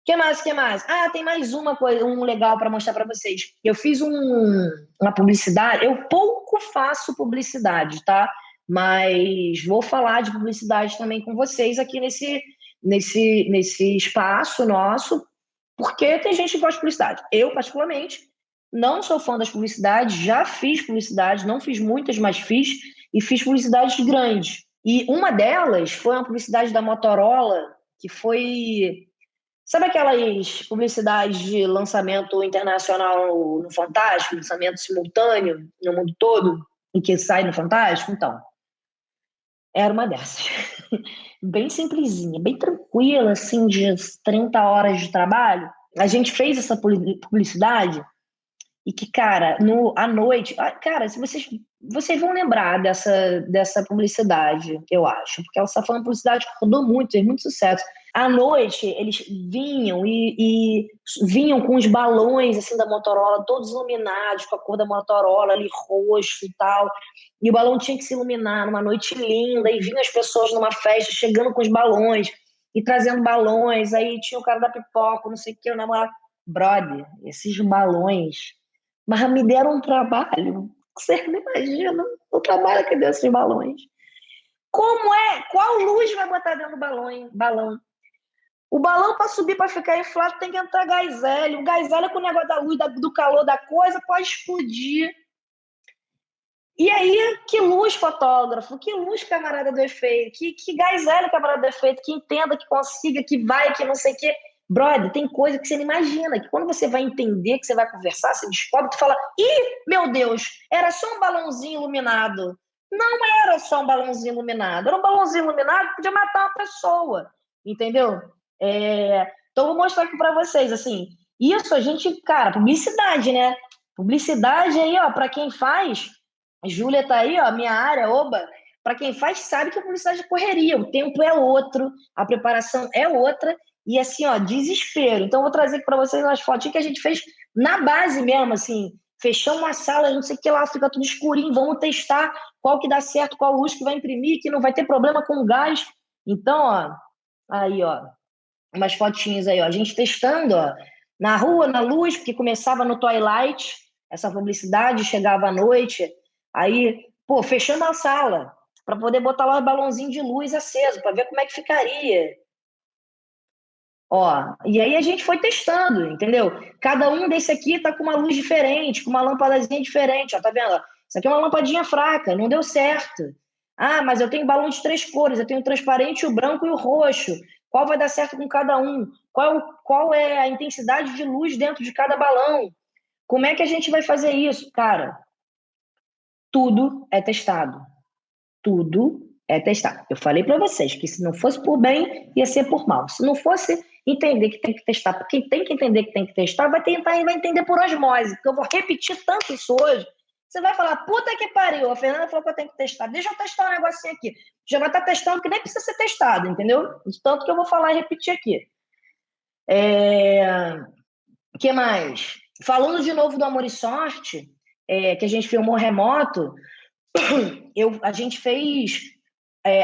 A: Que mais? Que mais? Ah, tem mais uma coisa, um legal para mostrar para vocês. Eu fiz uma publicidade. Eu pouco faço publicidade, tá? Mas vou falar de publicidade também com vocês aqui nesse espaço nosso, porque tem gente que gosta de publicidade. Eu, particularmente, não sou fã das publicidades, já fiz publicidade, não fiz muitas, mas fiz, e fiz publicidades grandes. E uma delas foi uma publicidade da Motorola, que foi. Sabe aquelas publicidades de lançamento internacional no Fantástico, lançamento simultâneo no mundo todo, e que sai no Fantástico? Então, era uma dessas. Bem simplesinha, bem tranquila, assim, de 30 horas de trabalho. A gente fez essa publicidade e que, cara, à noite... Cara, se vocês vão lembrar dessa publicidade, eu acho, porque ela foi uma publicidade que rodou muito, fez muito sucesso. À noite, eles vinham e vinham com os balões assim da Motorola, todos iluminados, com a cor da Motorola ali, roxo e tal. E o balão tinha que se iluminar numa noite linda, e vinham as pessoas numa festa chegando com os balões e trazendo balões. Aí tinha o cara da pipoca, não sei o que, o namorado. Brother, esses balões, mas me deram um trabalho. Você não imagina o trabalho que deu esses balões. Como é? Qual luz vai botar dentro do balão? O balão, para subir, para ficar inflado, tem que entrar gás hélio. O gás hélio, com o negócio da luz, do calor da coisa, pode explodir. E aí, que luz fotógrafo, que luz camarada do efeito, que gás hélio camarada do efeito, que entenda, que consiga, que vai, que não sei o quê. Brother, tem coisa que você não imagina, que quando você vai entender, que você vai conversar, você descobre, tu fala, ih, meu Deus, era só um balãozinho iluminado. Não era só um balãozinho iluminado, era um balãozinho iluminado que podia matar uma pessoa, entendeu? Então, eu vou mostrar aqui para vocês, assim, isso a gente, cara, publicidade, né? Publicidade aí, ó, para quem faz, a Júlia tá aí, ó, minha área, oba, para quem faz sabe que a publicidade é correria, o tempo é outro, a preparação é outra, e assim, ó, desespero. Então, eu vou trazer aqui para vocês umas fotinhas que a gente fez na base mesmo, assim, fechamos uma sala, não sei o que lá, fica tudo escurinho, vamos testar qual que dá certo, qual luz que vai imprimir, que não vai ter problema com o gás. Então, ó, aí, ó, umas fotinhas aí, ó, a gente testando, ó, na rua, na luz, porque começava no twilight, essa publicidade, chegava à noite, aí, pô, fechando a sala, para poder botar lá o balãozinho de luz aceso, para ver como é que ficaria. Ó, e aí a gente foi testando, entendeu? Cada um desse aqui tá com uma luz diferente, com uma lâmpadazinha diferente, ó, tá vendo? Isso aqui é uma lampadinha fraca, não deu certo. Ah, mas eu tenho balão de 3 cores, eu tenho o transparente, o branco e o roxo. Qual vai dar certo com cada um? Qual é a intensidade de luz dentro de cada balão? Como é que a gente vai fazer isso? Cara, tudo é testado. Tudo é testado. Eu falei para vocês que se não fosse por bem, ia ser por mal. Se não fosse entender que tem que testar, porque quem tem que entender que tem que testar, vai tentar e vai entender por osmose, porque eu vou repetir tanto isso hoje. Você vai falar, puta que pariu, a Fernanda falou que eu tenho que testar. Deixa eu testar um negocinho aqui. Já vai estar testando que nem precisa ser testado, entendeu? Tanto que eu vou falar e repetir aqui. O que mais? Falando de novo do Amor e Sorte, que a gente filmou remoto, a gente fez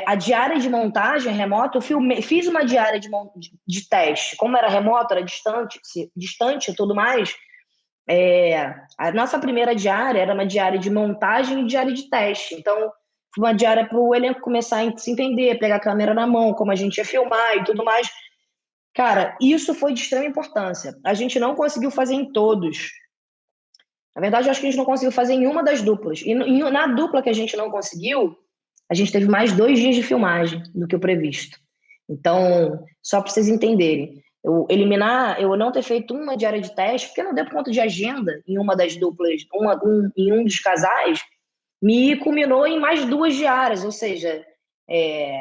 A: a diária de montagem remota. Fiz uma diária de teste. Como era remoto, era distante e tudo mais, a nossa primeira diária era uma diária de montagem e diária de teste. Então, foi uma diária para o elenco começar a se entender, pegar a câmera na mão, como a gente ia filmar e tudo mais. Cara, isso foi de extrema importância. A gente não conseguiu fazer em todos. Na verdade, eu acho que a gente não conseguiu fazer em uma das duplas. E na dupla que a gente não conseguiu, a gente teve mais 2 dias de filmagem do que o previsto. Então, só para vocês entenderem, eu não ter feito uma diária de teste, porque não deu conta de agenda em uma das duplas, em um dos casais, me culminou em mais 2 diárias, ou seja,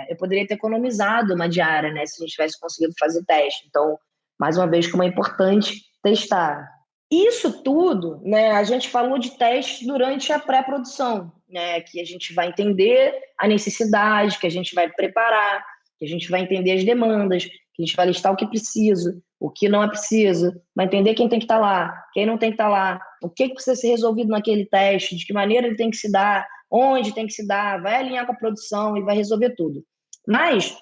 A: eu poderia ter economizado uma diária, né, se a gente tivesse conseguido fazer teste. Então, mais uma vez, como é importante testar. Isso tudo, né, a gente falou de teste durante a pré-produção, né, que a gente vai entender a necessidade, que a gente vai preparar, que a gente vai entender as demandas, que a gente vai listar o que é preciso, o que não é preciso, vai entender quem tem que estar lá, quem não tem que estar lá, o que precisa ser resolvido naquele teste, de que maneira ele tem que se dar, onde tem que se dar, vai alinhar com a produção e vai resolver tudo. Mas,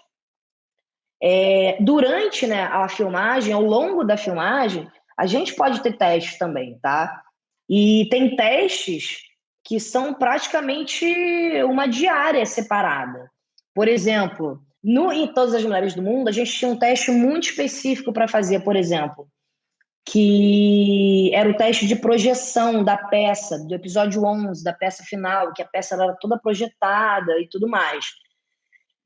A: durante, né, a filmagem, ao longo da filmagem, a gente pode ter testes também, tá? E tem testes que são praticamente uma diária separada. Por exemplo, em Todas as Mulheres do Mundo, a gente tinha um teste muito específico para fazer, por exemplo, que era o teste de projeção da peça, do episódio 11, da peça final, que a peça era toda projetada e tudo mais.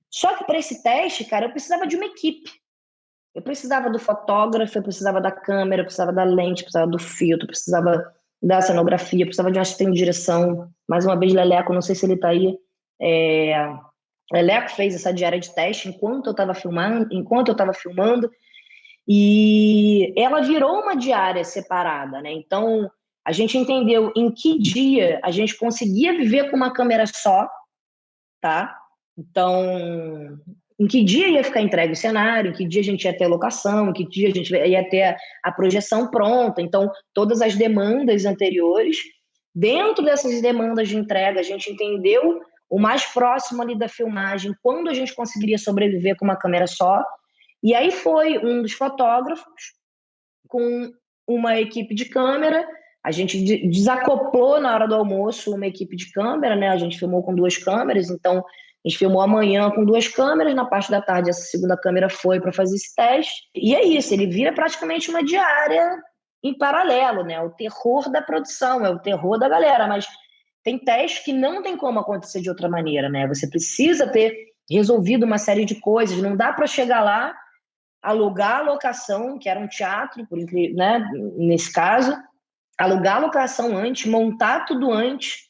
A: Só que para esse teste, cara, eu precisava de uma equipe. Eu precisava do fotógrafo, eu precisava da câmera, eu precisava da lente, eu precisava do filtro, eu precisava da cenografia, eu precisava de um assistente de direção. Mais uma vez, Leleco, não sei se ele está aí. Leleco fez essa diária de teste enquanto eu estava filmando, e ela virou uma diária separada, né? Então, a gente entendeu em que dia a gente conseguia viver com uma câmera só, tá? Então, em que dia ia ficar entregue o cenário, em que dia a gente ia ter a locação, em que dia a gente ia ter a projeção pronta. Então, todas as demandas anteriores, dentro dessas demandas de entrega, a gente entendeu o mais próximo ali da filmagem, quando a gente conseguiria sobreviver com uma câmera só. E aí foi um dos fotógrafos com uma equipe de câmera. A gente desacoplou na hora do almoço uma equipe de câmera, né? A gente filmou com 2 câmeras, então a gente filmou amanhã com 2 câmeras, na parte da tarde essa segunda câmera foi para fazer esse teste. E é isso, ele vira praticamente uma diária em paralelo, né? O terror da produção, é o terror da galera, mas tem testes que não tem como acontecer de outra maneira, né? Você precisa ter resolvido uma série de coisas, não dá para chegar lá, alugar a locação, que era um teatro, por incrível, né? Nesse caso, alugar a locação antes, montar tudo antes,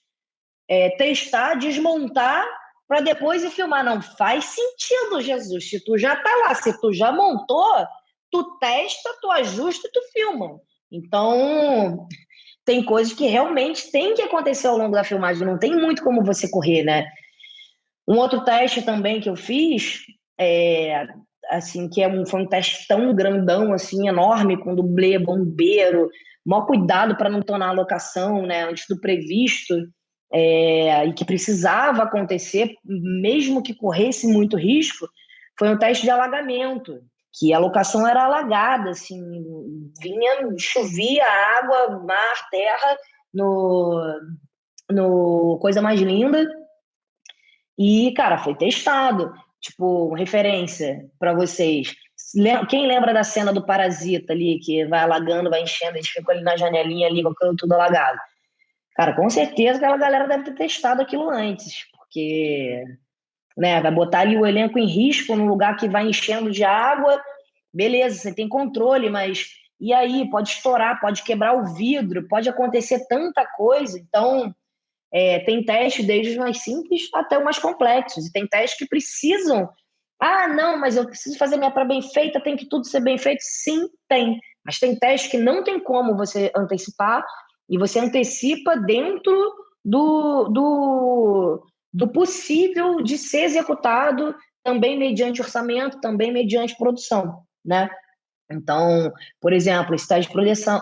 A: testar, desmontar, para depois ir filmar. Não faz sentido, Jesus. Se tu já tá lá, se tu já montou, tu testa, tu ajusta e tu filma. Então, tem coisas que realmente tem que acontecer ao longo da filmagem, não tem muito como você correr, né? Um outro teste também que eu fiz, é, assim, foi um teste tão grandão, assim, enorme, com dublê, bombeiro, maior cuidado para não tornar a locação, né, antes do previsto, e que precisava acontecer, mesmo que corresse muito risco, foi um teste de alagamento, que a locação era alagada, assim, chovia água, mar, terra, no Coisa Mais Linda, e, cara, foi testado. Tipo, referência para vocês. Quem lembra da cena do Parasita ali, que vai alagando, vai enchendo, eles ficam ali na janelinha ali, com aquilo tudo alagado? Cara, com certeza aquela galera deve ter testado aquilo antes, porque, né, vai botar ali o elenco em risco num lugar que vai enchendo de água, beleza, você tem controle, mas e aí? Pode estourar, pode quebrar o vidro, pode acontecer tanta coisa. Então, tem testes desde os mais simples até os mais complexos. E tem testes que precisam. Ah, não, mas eu preciso fazer minha prova bem feita, tem que tudo ser bem feito. Sim, tem. Mas tem testes que não tem como você antecipar, e você antecipa dentro do possível de ser executado, também mediante orçamento, também mediante produção, né? Então, por exemplo, esse teste de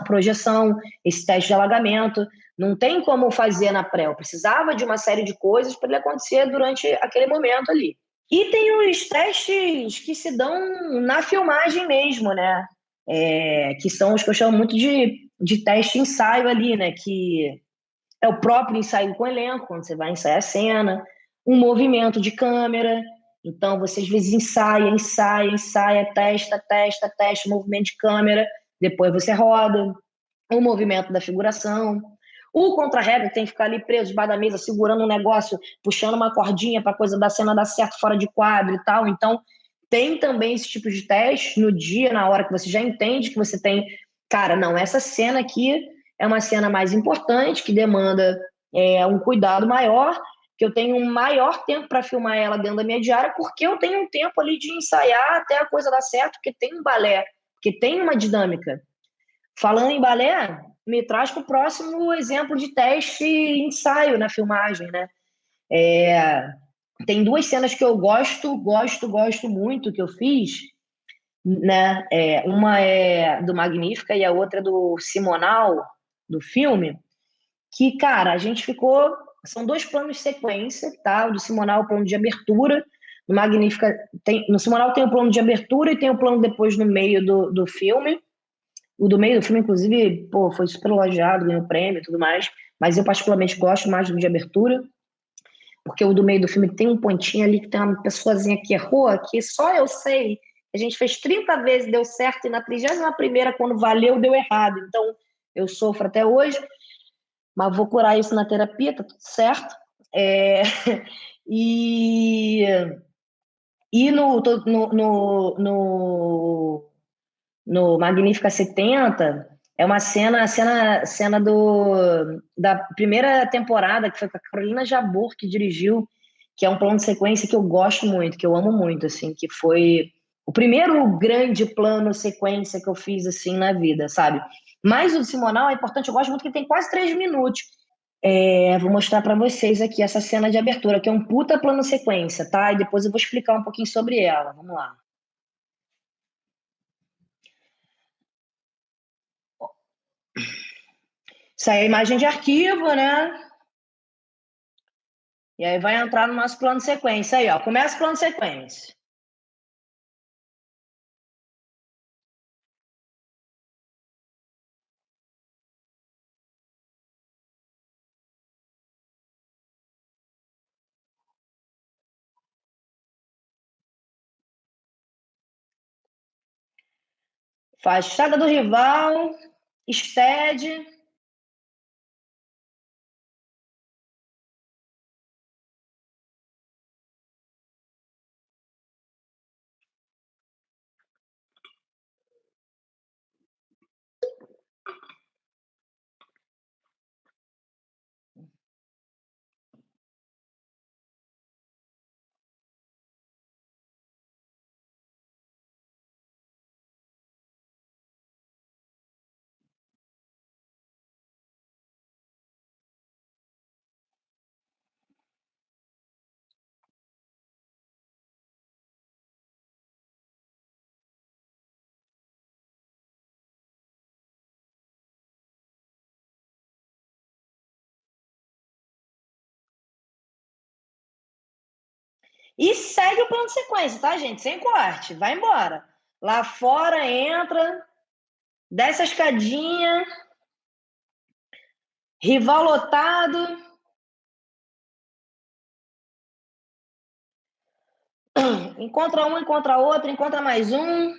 A: projeção, esse teste de alagamento, não tem como fazer na pré. Eu precisava de uma série de coisas para ele acontecer durante aquele momento ali. E tem os testes que se dão na filmagem mesmo, né? Que são os que eu chamo muito de teste ensaio ali, né? Que é o próprio ensaio com o elenco, quando você vai ensaiar a cena, um movimento de câmera. Então, você às vezes ensaia, testa, movimento de câmera, depois você roda, o movimento da figuração. O contra-regra tem que ficar ali preso debaixo da mesa, segurando um negócio, puxando uma cordinha para a coisa da cena dar certo fora de quadro e tal. Então, tem também esse tipo de teste no dia, na hora que você já entende que você tem. Cara, não, essa cena aqui é uma cena mais importante, que demanda um cuidado maior, que eu tenho um maior tempo para filmar ela dentro da minha diária, porque eu tenho um tempo ali de ensaiar até a coisa dar certo, porque tem um balé, porque tem uma dinâmica. Falando em balé, me traz para o próximo exemplo de teste e ensaio na filmagem, né? Tem duas cenas que eu gosto muito que eu fiz, né? Uma é do Magnífica e a outra é do Simonal, do filme, que, cara, a gente ficou. São dois planos de sequência, tá? O do Simonal, o plano de abertura. No Magnífica, no Simonal tem o plano de abertura e tem o plano depois no meio do filme. O do meio do filme, inclusive, pô, foi super elogiado, ganhou prêmio e tudo mais. Mas eu, particularmente, gosto mais do de abertura, porque o do meio do filme tem um pontinho ali que tem uma pessoazinha que errou, que só eu sei. A gente fez 30 vezes, deu certo, e na 31ª, quando valeu, deu errado. Então, eu sofro até hoje, mas vou curar isso na terapia, tá tudo certo. É, e e no Magnífica 70, é uma cena da primeira temporada, que foi com a Carolina Jabor, que dirigiu, que é um plano de sequência que eu gosto muito, que eu amo muito, assim, que foi o primeiro grande plano sequência que eu fiz, assim, na vida, sabe? Mas o Simonal é importante, eu gosto muito, que tem quase 3 minutos. Vou mostrar para vocês aqui essa cena de abertura, que é um puta plano sequência, tá? E depois eu vou explicar um pouquinho sobre ela. Vamos lá. Isso aí é imagem de arquivo, né? E aí vai entrar no nosso plano de sequência. Aí, ó, começa o plano de sequência. Fachada do rival, stead, E segue o plano de sequência, tá, gente? Sem corte. Vai embora. Lá fora, entra, desce a escadinha, rival lotado. Encontra um, encontra outro, encontra mais um.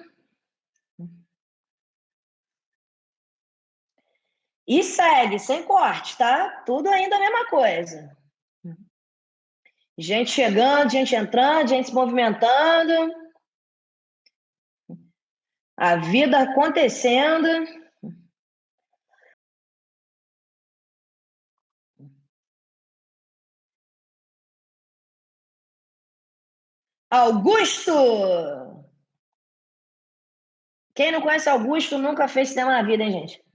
A: E segue, sem corte, tá? Tudo ainda a mesma coisa. Gente chegando, gente entrando, gente se movimentando. A vida acontecendo. Augusto! Quem não conhece Augusto nunca fez cinema na vida, hein, gente?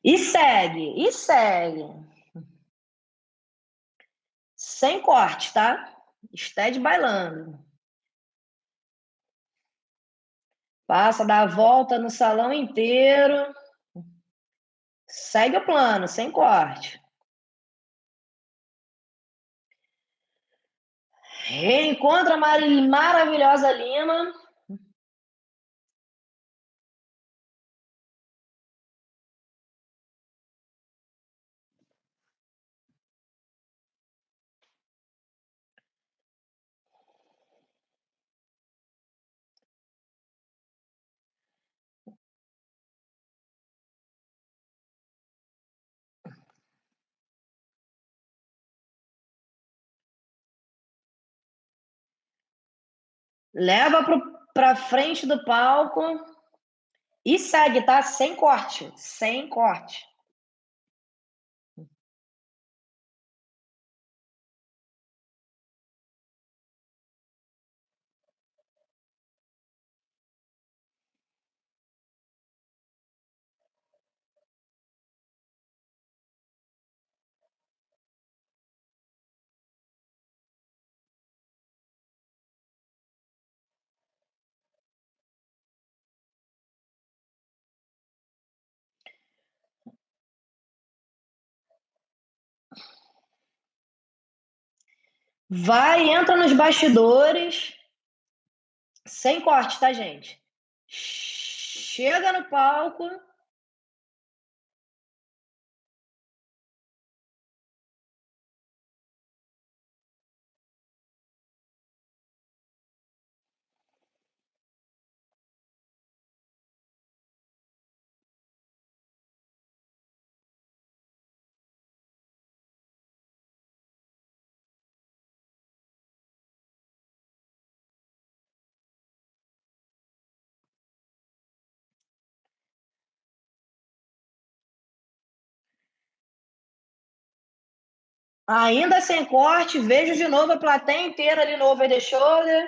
A: E segue, e segue. Sem corte, tá? Stead bailando. Passa, dá a volta no salão inteiro. Segue o plano, sem corte. Reencontra a maravilhosa Lima. Leva pra frente do palco. E segue, tá? Sem corte. Sem corte. Vai, entra nos bastidores. Sem corte, tá, gente? Chega no palco. Ainda sem corte, vejo de novo a plateia inteira ali no over the shoulder.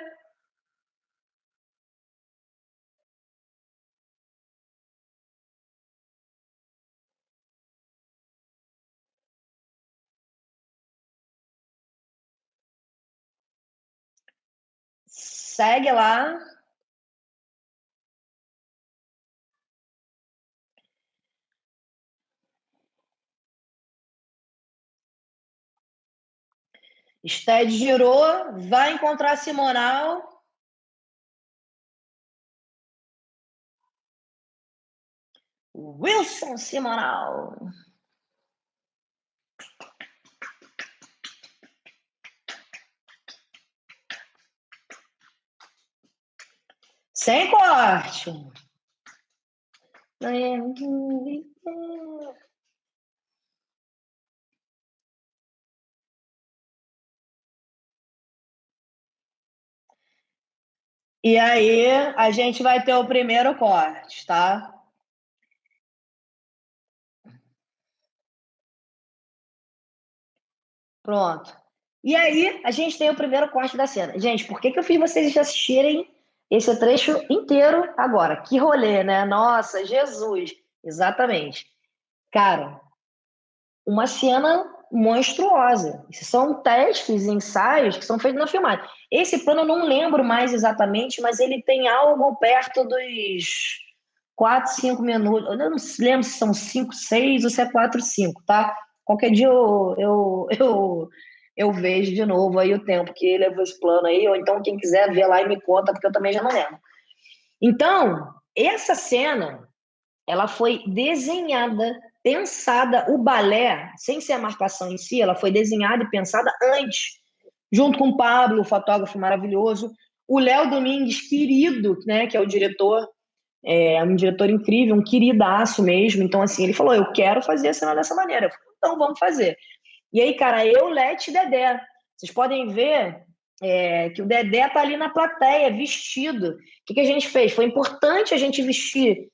A: Segue lá. Stead girou, vai encontrar Simonal. Wilson Simonal. Sem corte. E aí, a gente vai ter o primeiro corte, tá? Pronto. E aí, a gente tem o primeiro corte da cena. Gente, por que eu fiz vocês assistirem esse trecho inteiro agora? Que rolê, né? Nossa, Jesus. Exatamente. Cara, uma cena monstruosa. Esses são testes, ensaios que são feitos na filmagem. Esse plano eu não lembro mais exatamente, mas ele tem algo perto dos 4, 5 minutos. Eu não lembro se são 5, 6 ou se é 4, 5, tá? Qualquer dia eu vejo de novo aí o tempo que levou esse plano aí, ou então quem quiser ver lá e me conta, porque eu também já não lembro. Então, essa cena, ela foi desenhada, pensada, o balé, sem ser a marcação em si, ela foi desenhada e pensada antes, junto com o Pablo, o fotógrafo maravilhoso, o Léo Domingues, querido, né, que é o diretor, é um diretor incrível, um queridaço mesmo. Então, assim, ele falou: eu quero fazer a cena dessa maneira. Eu falei: então vamos fazer. E aí, cara, eu, Lete e Dedé. Vocês podem ver que o Dedé tá ali na plateia, vestido. O que a gente fez? Foi importante a gente vestir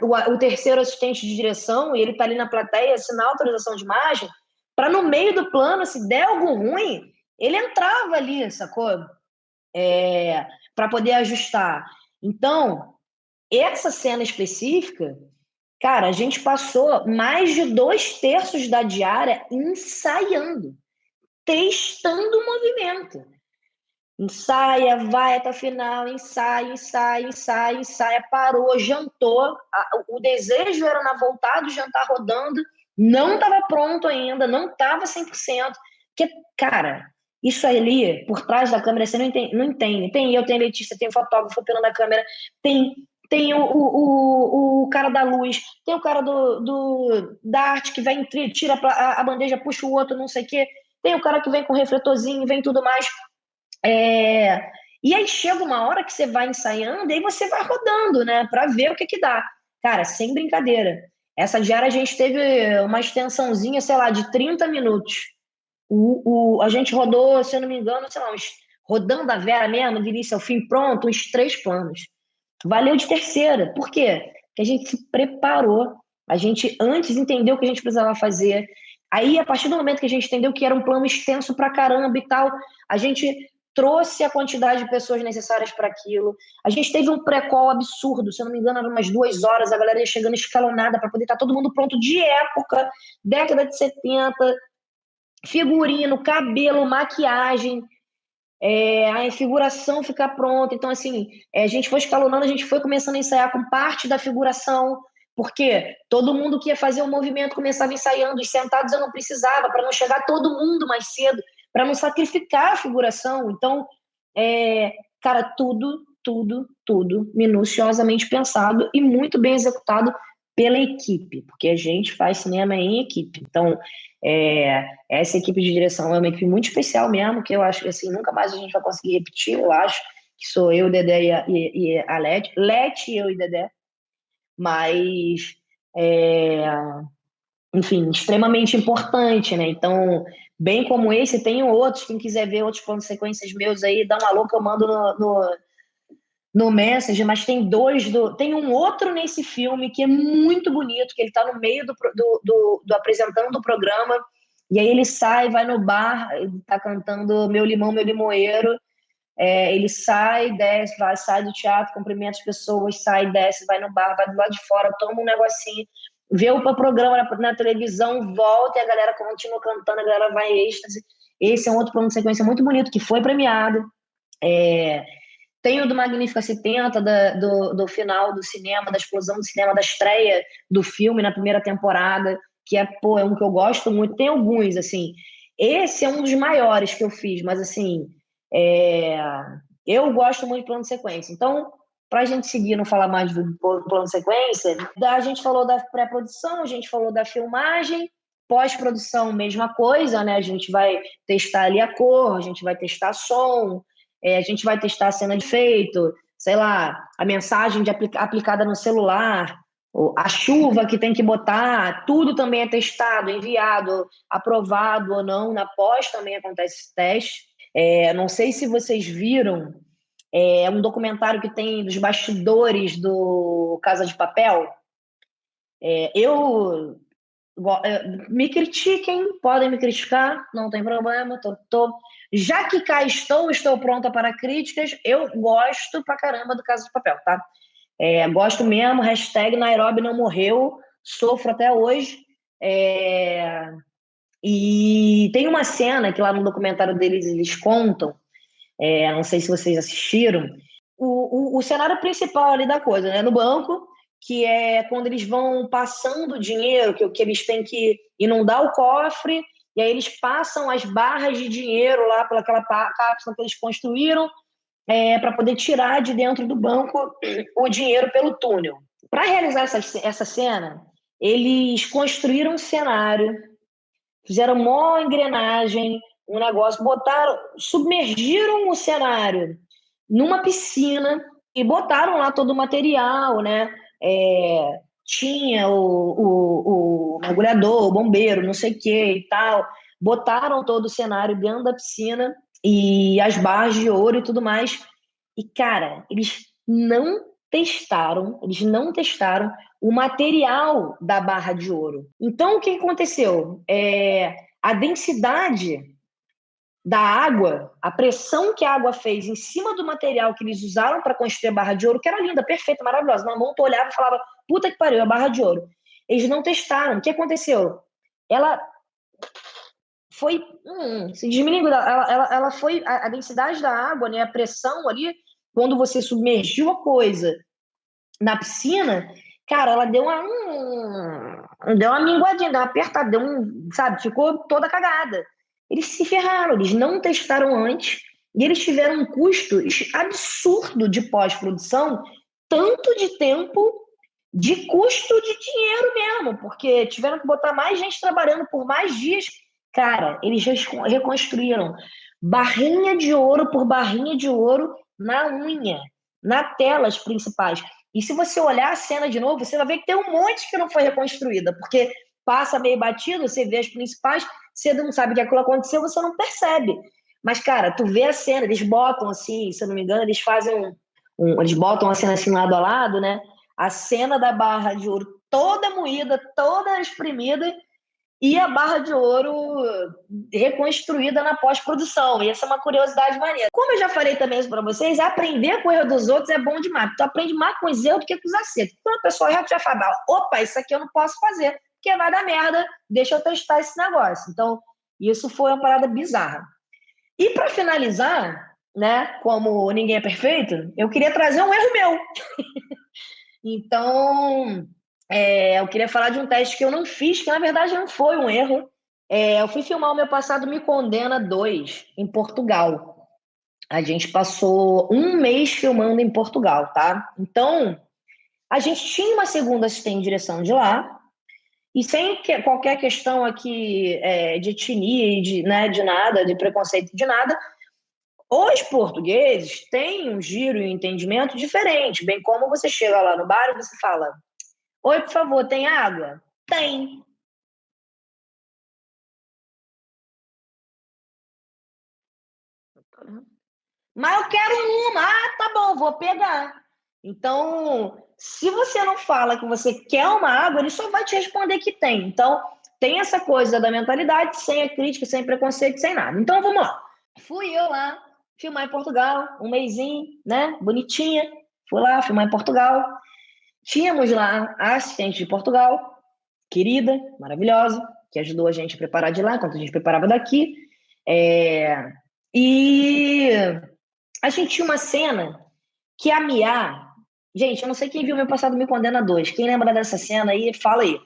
A: o terceiro assistente de direção, e ele tá ali na plateia, assinar autorização de imagem, para no meio do plano, se der algo ruim, ele entrava ali, sacou? Para poder ajustar. Então, essa cena específica, cara, a gente passou mais de 2/3 da diária ensaiando, testando o movimento. Ensaia, vai até o final, ensaia, ensaia, ensaia, ensaia, parou, jantou. O desejo era na voltar do jantar rodando, não estava pronto ainda, não estava 100%. Porque, cara, isso ali, por trás da câmera, você não entende. Não entende. Tem eu, tem a Letícia, tem o fotógrafo operando a câmera, tem o cara da luz, tem o cara da arte que vai, tira a bandeja, puxa o outro, não sei o quê. Tem o cara que vem com refletorzinho, vem tudo mais. E aí chega uma hora que você vai ensaiando e aí você vai rodando, né, para ver o que dá. Cara, sem brincadeira. Essa diária a gente teve uma extensãozinha, sei lá, de 30 minutos. A gente rodou, se eu não me engano, sei lá, rodando a Vera mesmo, do início ao fim, pronto, uns 3 planos. Valeu de terceira. Por quê? Porque a gente se preparou. A gente antes entendeu o que a gente precisava fazer. Aí, a partir do momento que a gente entendeu que era um plano extenso pra caramba e tal, a gente trouxe a quantidade de pessoas necessárias para aquilo. A gente teve um pré-call absurdo, se eu não me engano, eram umas 2 horas, a galera ia chegando escalonada para poder estar todo mundo pronto de época, década de 70, figurino, cabelo, maquiagem, a figuração ficar pronta. Então, assim, a gente foi escalonando, a gente foi começando a ensaiar com parte da figuração, porque todo mundo que ia fazer o movimento começava ensaiando, e sentados eu não precisava, para não chegar todo mundo mais cedo, para não sacrificar a figuração. Então, cara, tudo minuciosamente pensado e muito bem executado pela equipe, porque a gente faz cinema em equipe. Então, essa equipe de direção é uma equipe muito especial mesmo, que eu acho que assim, nunca mais a gente vai conseguir repetir. Eu acho que sou eu, Dedé e a Lete, eu e Dedé, mas enfim, extremamente importante, né? Então, bem como esse, tem outros. Quem quiser ver outros planos de sequências meus aí, dá um alô que eu mando no Messenger, mas tem um outro nesse filme que é muito bonito, que ele tá no meio do apresentando o programa, e aí ele sai, vai no bar, ele tá cantando Meu Limão, Meu Limoeiro. Ele sai, desce, sai do teatro, cumprimenta as pessoas, sai, desce, vai no bar, vai do lado de fora, toma um negocinho, vê o programa na televisão, volta e a galera continua cantando, a galera vai em êxtase. Esse é um outro plano de sequência muito bonito, que foi premiado. Tem o do Magnífica 70, do final do cinema, da explosão do cinema, da estreia do filme na primeira temporada, que é um que eu gosto muito. Tem alguns, assim. Esse é um dos maiores que eu fiz, mas, assim, eu gosto muito de plano de sequência. Então, para a gente seguir, não falar mais do plano de sequência, a gente falou da pré-produção, a gente falou da filmagem, pós-produção, mesma coisa, né? A gente vai testar ali a cor, a gente vai testar som, a gente vai testar a cena de efeito, sei lá, a mensagem aplicada no celular, a chuva que tem que botar, tudo também é testado, enviado, aprovado ou não. Na pós também acontece esse teste. Não sei se vocês viram, um documentário que tem dos bastidores do Casa de Papel. Me critiquem, podem me criticar, não tem problema. Já que cá estou pronta para críticas. Eu gosto pra caramba do Casa de Papel, tá? Gosto mesmo, hashtag Nairobi não morreu, sofro até hoje. E tem uma cena que lá no documentário deles eles contam, não sei se vocês assistiram, o cenário principal ali da coisa, né? No banco que é quando eles vão passando o dinheiro, que eles têm que inundar o cofre, e aí eles passam as barras de dinheiro lá pelaquela cápsula que eles construíram, para poder tirar de dentro do banco o dinheiro pelo túnel. Para realizar essa cena, eles construíram um cenário, fizeram uma engrenagem, um negócio, submergiram o cenário numa piscina e botaram lá todo o material, né? Tinha o mergulhador, o bombeiro, não sei o que e tal. Botaram todo o cenário dentro da piscina e as barras de ouro e tudo mais. E, cara, eles não testaram o material da barra de ouro. Então, o que aconteceu? A densidade da água, a pressão que a água fez em cima do material que eles usaram para construir a barra de ouro, que era linda, perfeita, maravilhosa. Na mão, tu olhava e falava, puta que pariu, a barra de ouro. Eles não testaram. O que aconteceu? Ela foi se desmilinguiu, ela foi a densidade da água, né, a pressão ali, quando você submergiu a coisa na piscina, cara, ela deu uma minguadinha, deu uma apertada, sabe, ficou toda cagada. Eles se ferraram, eles não testaram antes e eles tiveram um custo absurdo de pós-produção, tanto de tempo, de custo de dinheiro mesmo, porque tiveram que botar mais gente trabalhando por mais dias. Cara, eles reconstruíram barrinha de ouro por barrinha de ouro na unha, na telas principais. E se você olhar a cena de novo, você vai ver que tem um monte que não foi reconstruída, porque passa meio batido, você vê as principais, você não sabe que aquilo aconteceu, você não percebe. Mas, cara, tu vê a cena, eles botam assim, se eu não me engano, eles fazem eles botam a cena assim lado a lado, né? A cena da barra de ouro toda moída, toda espremida, e a barra de ouro reconstruída na pós-produção. E essa é uma curiosidade maneira. Como eu já falei também isso para vocês, aprender com o erro dos outros é bom demais. Tu aprende mais com os erros do que com os acertos. Quando a pessoa erra, tu já fala, opa, isso aqui eu não posso fazer, porque vai dar merda, deixa eu testar esse negócio. Então, isso foi uma parada bizarra. E para finalizar, né, como ninguém é perfeito, eu queria trazer um erro meu. Então, eu queria falar de um teste que eu não fiz, que na verdade não foi um erro. Eu fui filmar o Meu Passado Me Condena 2 em Portugal. A gente passou um mês filmando em Portugal, tá? Então, a gente tinha uma segunda assistente de direção de lá, e sem qualquer questão aqui de etnia, de nada, de preconceito, de nada, os portugueses têm um giro e um entendimento diferente, bem como você chega lá no bar e você fala: oi, por favor, tem água? Tem. Mas eu quero uma. Ah, tá bom, vou pegar. Então, se você não fala que você quer uma água, ele só vai te responder que tem. Então, tem essa coisa da mentalidade, sem a crítica, sem preconceito, sem nada. Então, vamos lá. Fui eu lá filmar em Portugal, um mesinho, né? Bonitinha. Fui lá filmar em Portugal. Tínhamos lá a assistente de Portugal, querida, maravilhosa, que ajudou a gente a preparar de lá, enquanto a gente preparava daqui. E a gente tinha uma cena que a Mia... Gente, eu não sei quem viu Meu Passado Me Condena 2. Quem lembra dessa cena aí, fala aí.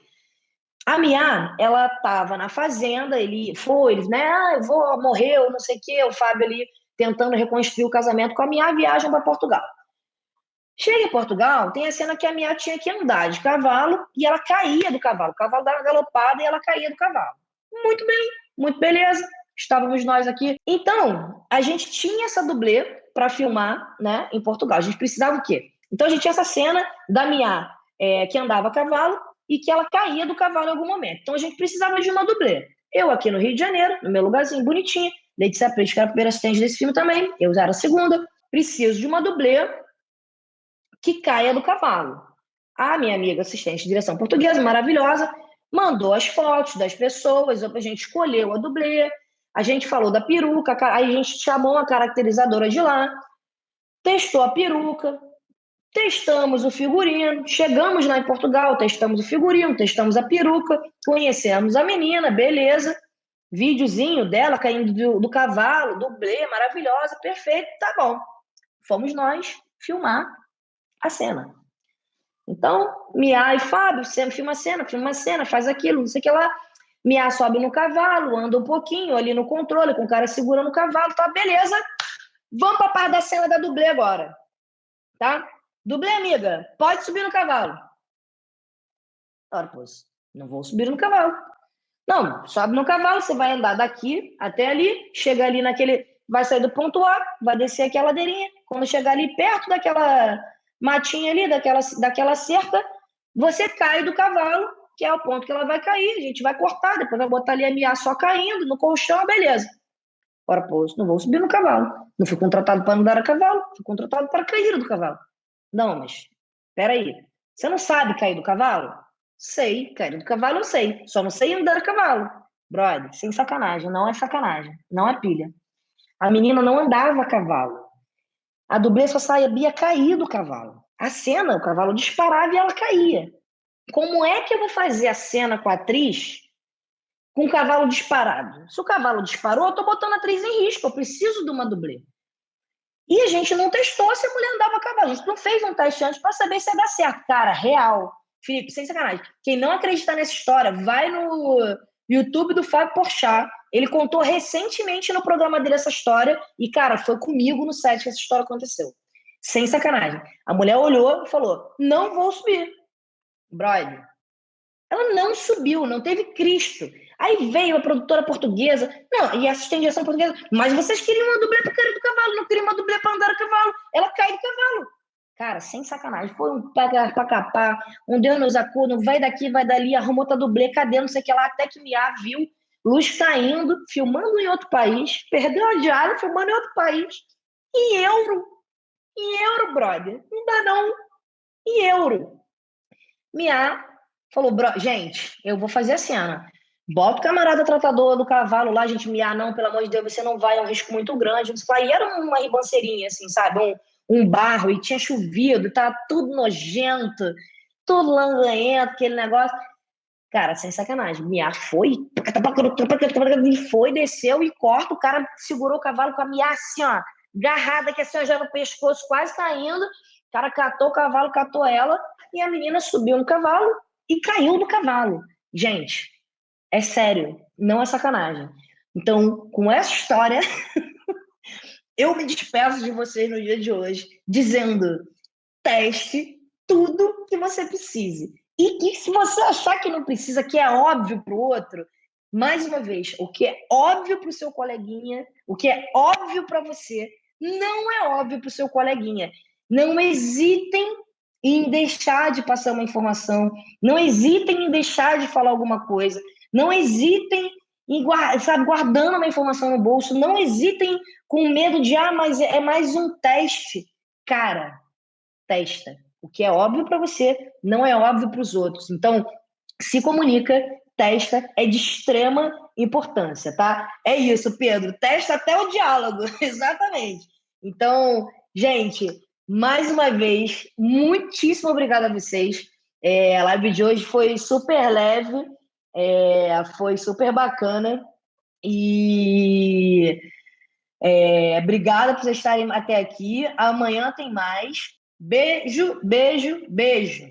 A: A Mia, ela tava na fazenda, eles, né? Eu vou, morreu, não sei o quê. O Fábio ali tentando reconstruir o casamento com a Mia, viajam para Portugal. Chega em Portugal, tem a cena que a Mia tinha que andar de cavalo e ela caía do cavalo. O cavalo dava uma galopada e ela caía do cavalo. Muito bem, muito beleza. Estávamos nós aqui. Então, a gente tinha essa dublê para filmar, né, em Portugal. A gente precisava o quê? Então, a gente tinha essa cena da Mia que andava a cavalo e que ela caía do cavalo em algum momento. Então, a gente precisava de uma dublê. Eu aqui no Rio de Janeiro, no meu lugarzinho bonitinho. Letícia Preto, que era a primeira assistente desse filme também. Eu era a segunda. Preciso de uma dublê que caia do cavalo. A minha amiga assistente de direção portuguesa, maravilhosa, mandou as fotos das pessoas, a gente escolheu a dublê, a gente falou da peruca, aí a gente chamou a caracterizadora de lá, testou a peruca, testamos o figurino, chegamos lá em Portugal, testamos o figurino, testamos a peruca, conhecemos a menina, beleza, videozinho dela caindo do cavalo, dublê, maravilhosa, perfeito, tá bom. Fomos nós filmar a cena. Então, Mia e Fábio, sempre filma uma cena, faz aquilo, não sei o que lá. Mia sobe no cavalo, anda um pouquinho ali no controle, com o cara segurando o cavalo, tá, beleza. Vamos pra parte da cena da dublê agora, tá? Dublê, amiga, pode subir no cavalo. Ora, pois, não vou subir no cavalo. Não, sobe no cavalo, você vai andar daqui até ali, chega ali naquele. Vai sair do ponto A, vai descer aquela ladeirinha. Quando chegar ali perto daquela matinha ali, daquela cerca, você cai do cavalo, que é o ponto que ela vai cair. A gente vai cortar, depois vai botar ali a Mia só caindo no colchão, beleza. Ora, pois, não vou subir no cavalo. Não fui contratado para andar a cavalo, fui contratado para cair do cavalo. Não, mas peraí. Você não sabe cair do cavalo? Sei, cair do cavalo eu sei. Só não sei andar a cavalo. Brother, sem sacanagem, não é sacanagem. Não é pilha. A menina não andava a cavalo. A dublê só sabia cair do cavalo. A cena, o cavalo disparava e ela caía. Como é que eu vou fazer a cena com a atriz com o cavalo disparado? Se o cavalo disparou, eu tô botando a atriz em risco. Eu preciso de uma dublê. E a gente não testou se a mulher andava a cavalo. A gente não fez um teste antes para saber se ia dar certo. Cara, real. Felipe, sem sacanagem. Quem não acreditar nessa história, vai no YouTube do Fábio Porchat. Ele contou recentemente no programa dele essa história. E, cara, foi comigo no set que essa história aconteceu. Sem sacanagem. A mulher olhou e falou: não vou subir. Brother, ela não subiu, não teve Cristo. Aí veio a produtora portuguesa, não, e assistente de direção portuguesa, mas vocês queriam uma dublê para cair do cavalo, não queriam uma dublê para andar a cavalo. Ela cai do cavalo. Cara, sem sacanagem, foi um pacapá, um Deus nos acuda, um vai daqui, vai dali, arrumou outra dublê, cadê, não sei o que lá, até que Mia viu, luz caindo, filmando em outro país, perdeu a diária, filmando em outro país, em euro, brother, não dá não, em euro. Mia falou: gente, eu vou fazer a cena. Bota o camarada tratador do cavalo lá, gente. Mia, não, pelo amor de Deus, você não vai, é um risco muito grande. E era uma ribanceirinha, assim, sabe? Um barro, e tinha chovido, tá tudo nojento, tudo languento, aquele negócio. Cara, sem sacanagem. Mia foi, desceu e corta. O cara segurou o cavalo com a Mia assim, ó, agarrada, que assim, já no pescoço, quase caindo. O cara catou o cavalo, catou ela, e a menina subiu no cavalo e caiu do cavalo. Gente, é sério, não é sacanagem. Então, com essa história, eu me despeço de vocês no dia de hoje, dizendo: teste tudo que você precise. E que se você achar que não precisa, que é óbvio para o outro, mais uma vez, o que é óbvio para o seu coleguinha, o que é óbvio para você, não é óbvio para o seu coleguinha. Não hesitem em deixar de passar uma informação, não hesitem em deixar de falar alguma coisa, não hesitem em guardando uma informação no bolso, não hesitem com medo de, mas é mais um teste. Cara, testa. O que é óbvio para você não é óbvio para os outros. Então, se comunica, testa, é de extrema importância, tá? É isso, Pedro. Testa até o diálogo, exatamente. Então, gente, mais uma vez, muitíssimo obrigada a vocês. A live de hoje foi super leve, foi super bacana. E obrigada por vocês estarem até aqui. Amanhã tem mais. Beijo, beijo, beijo.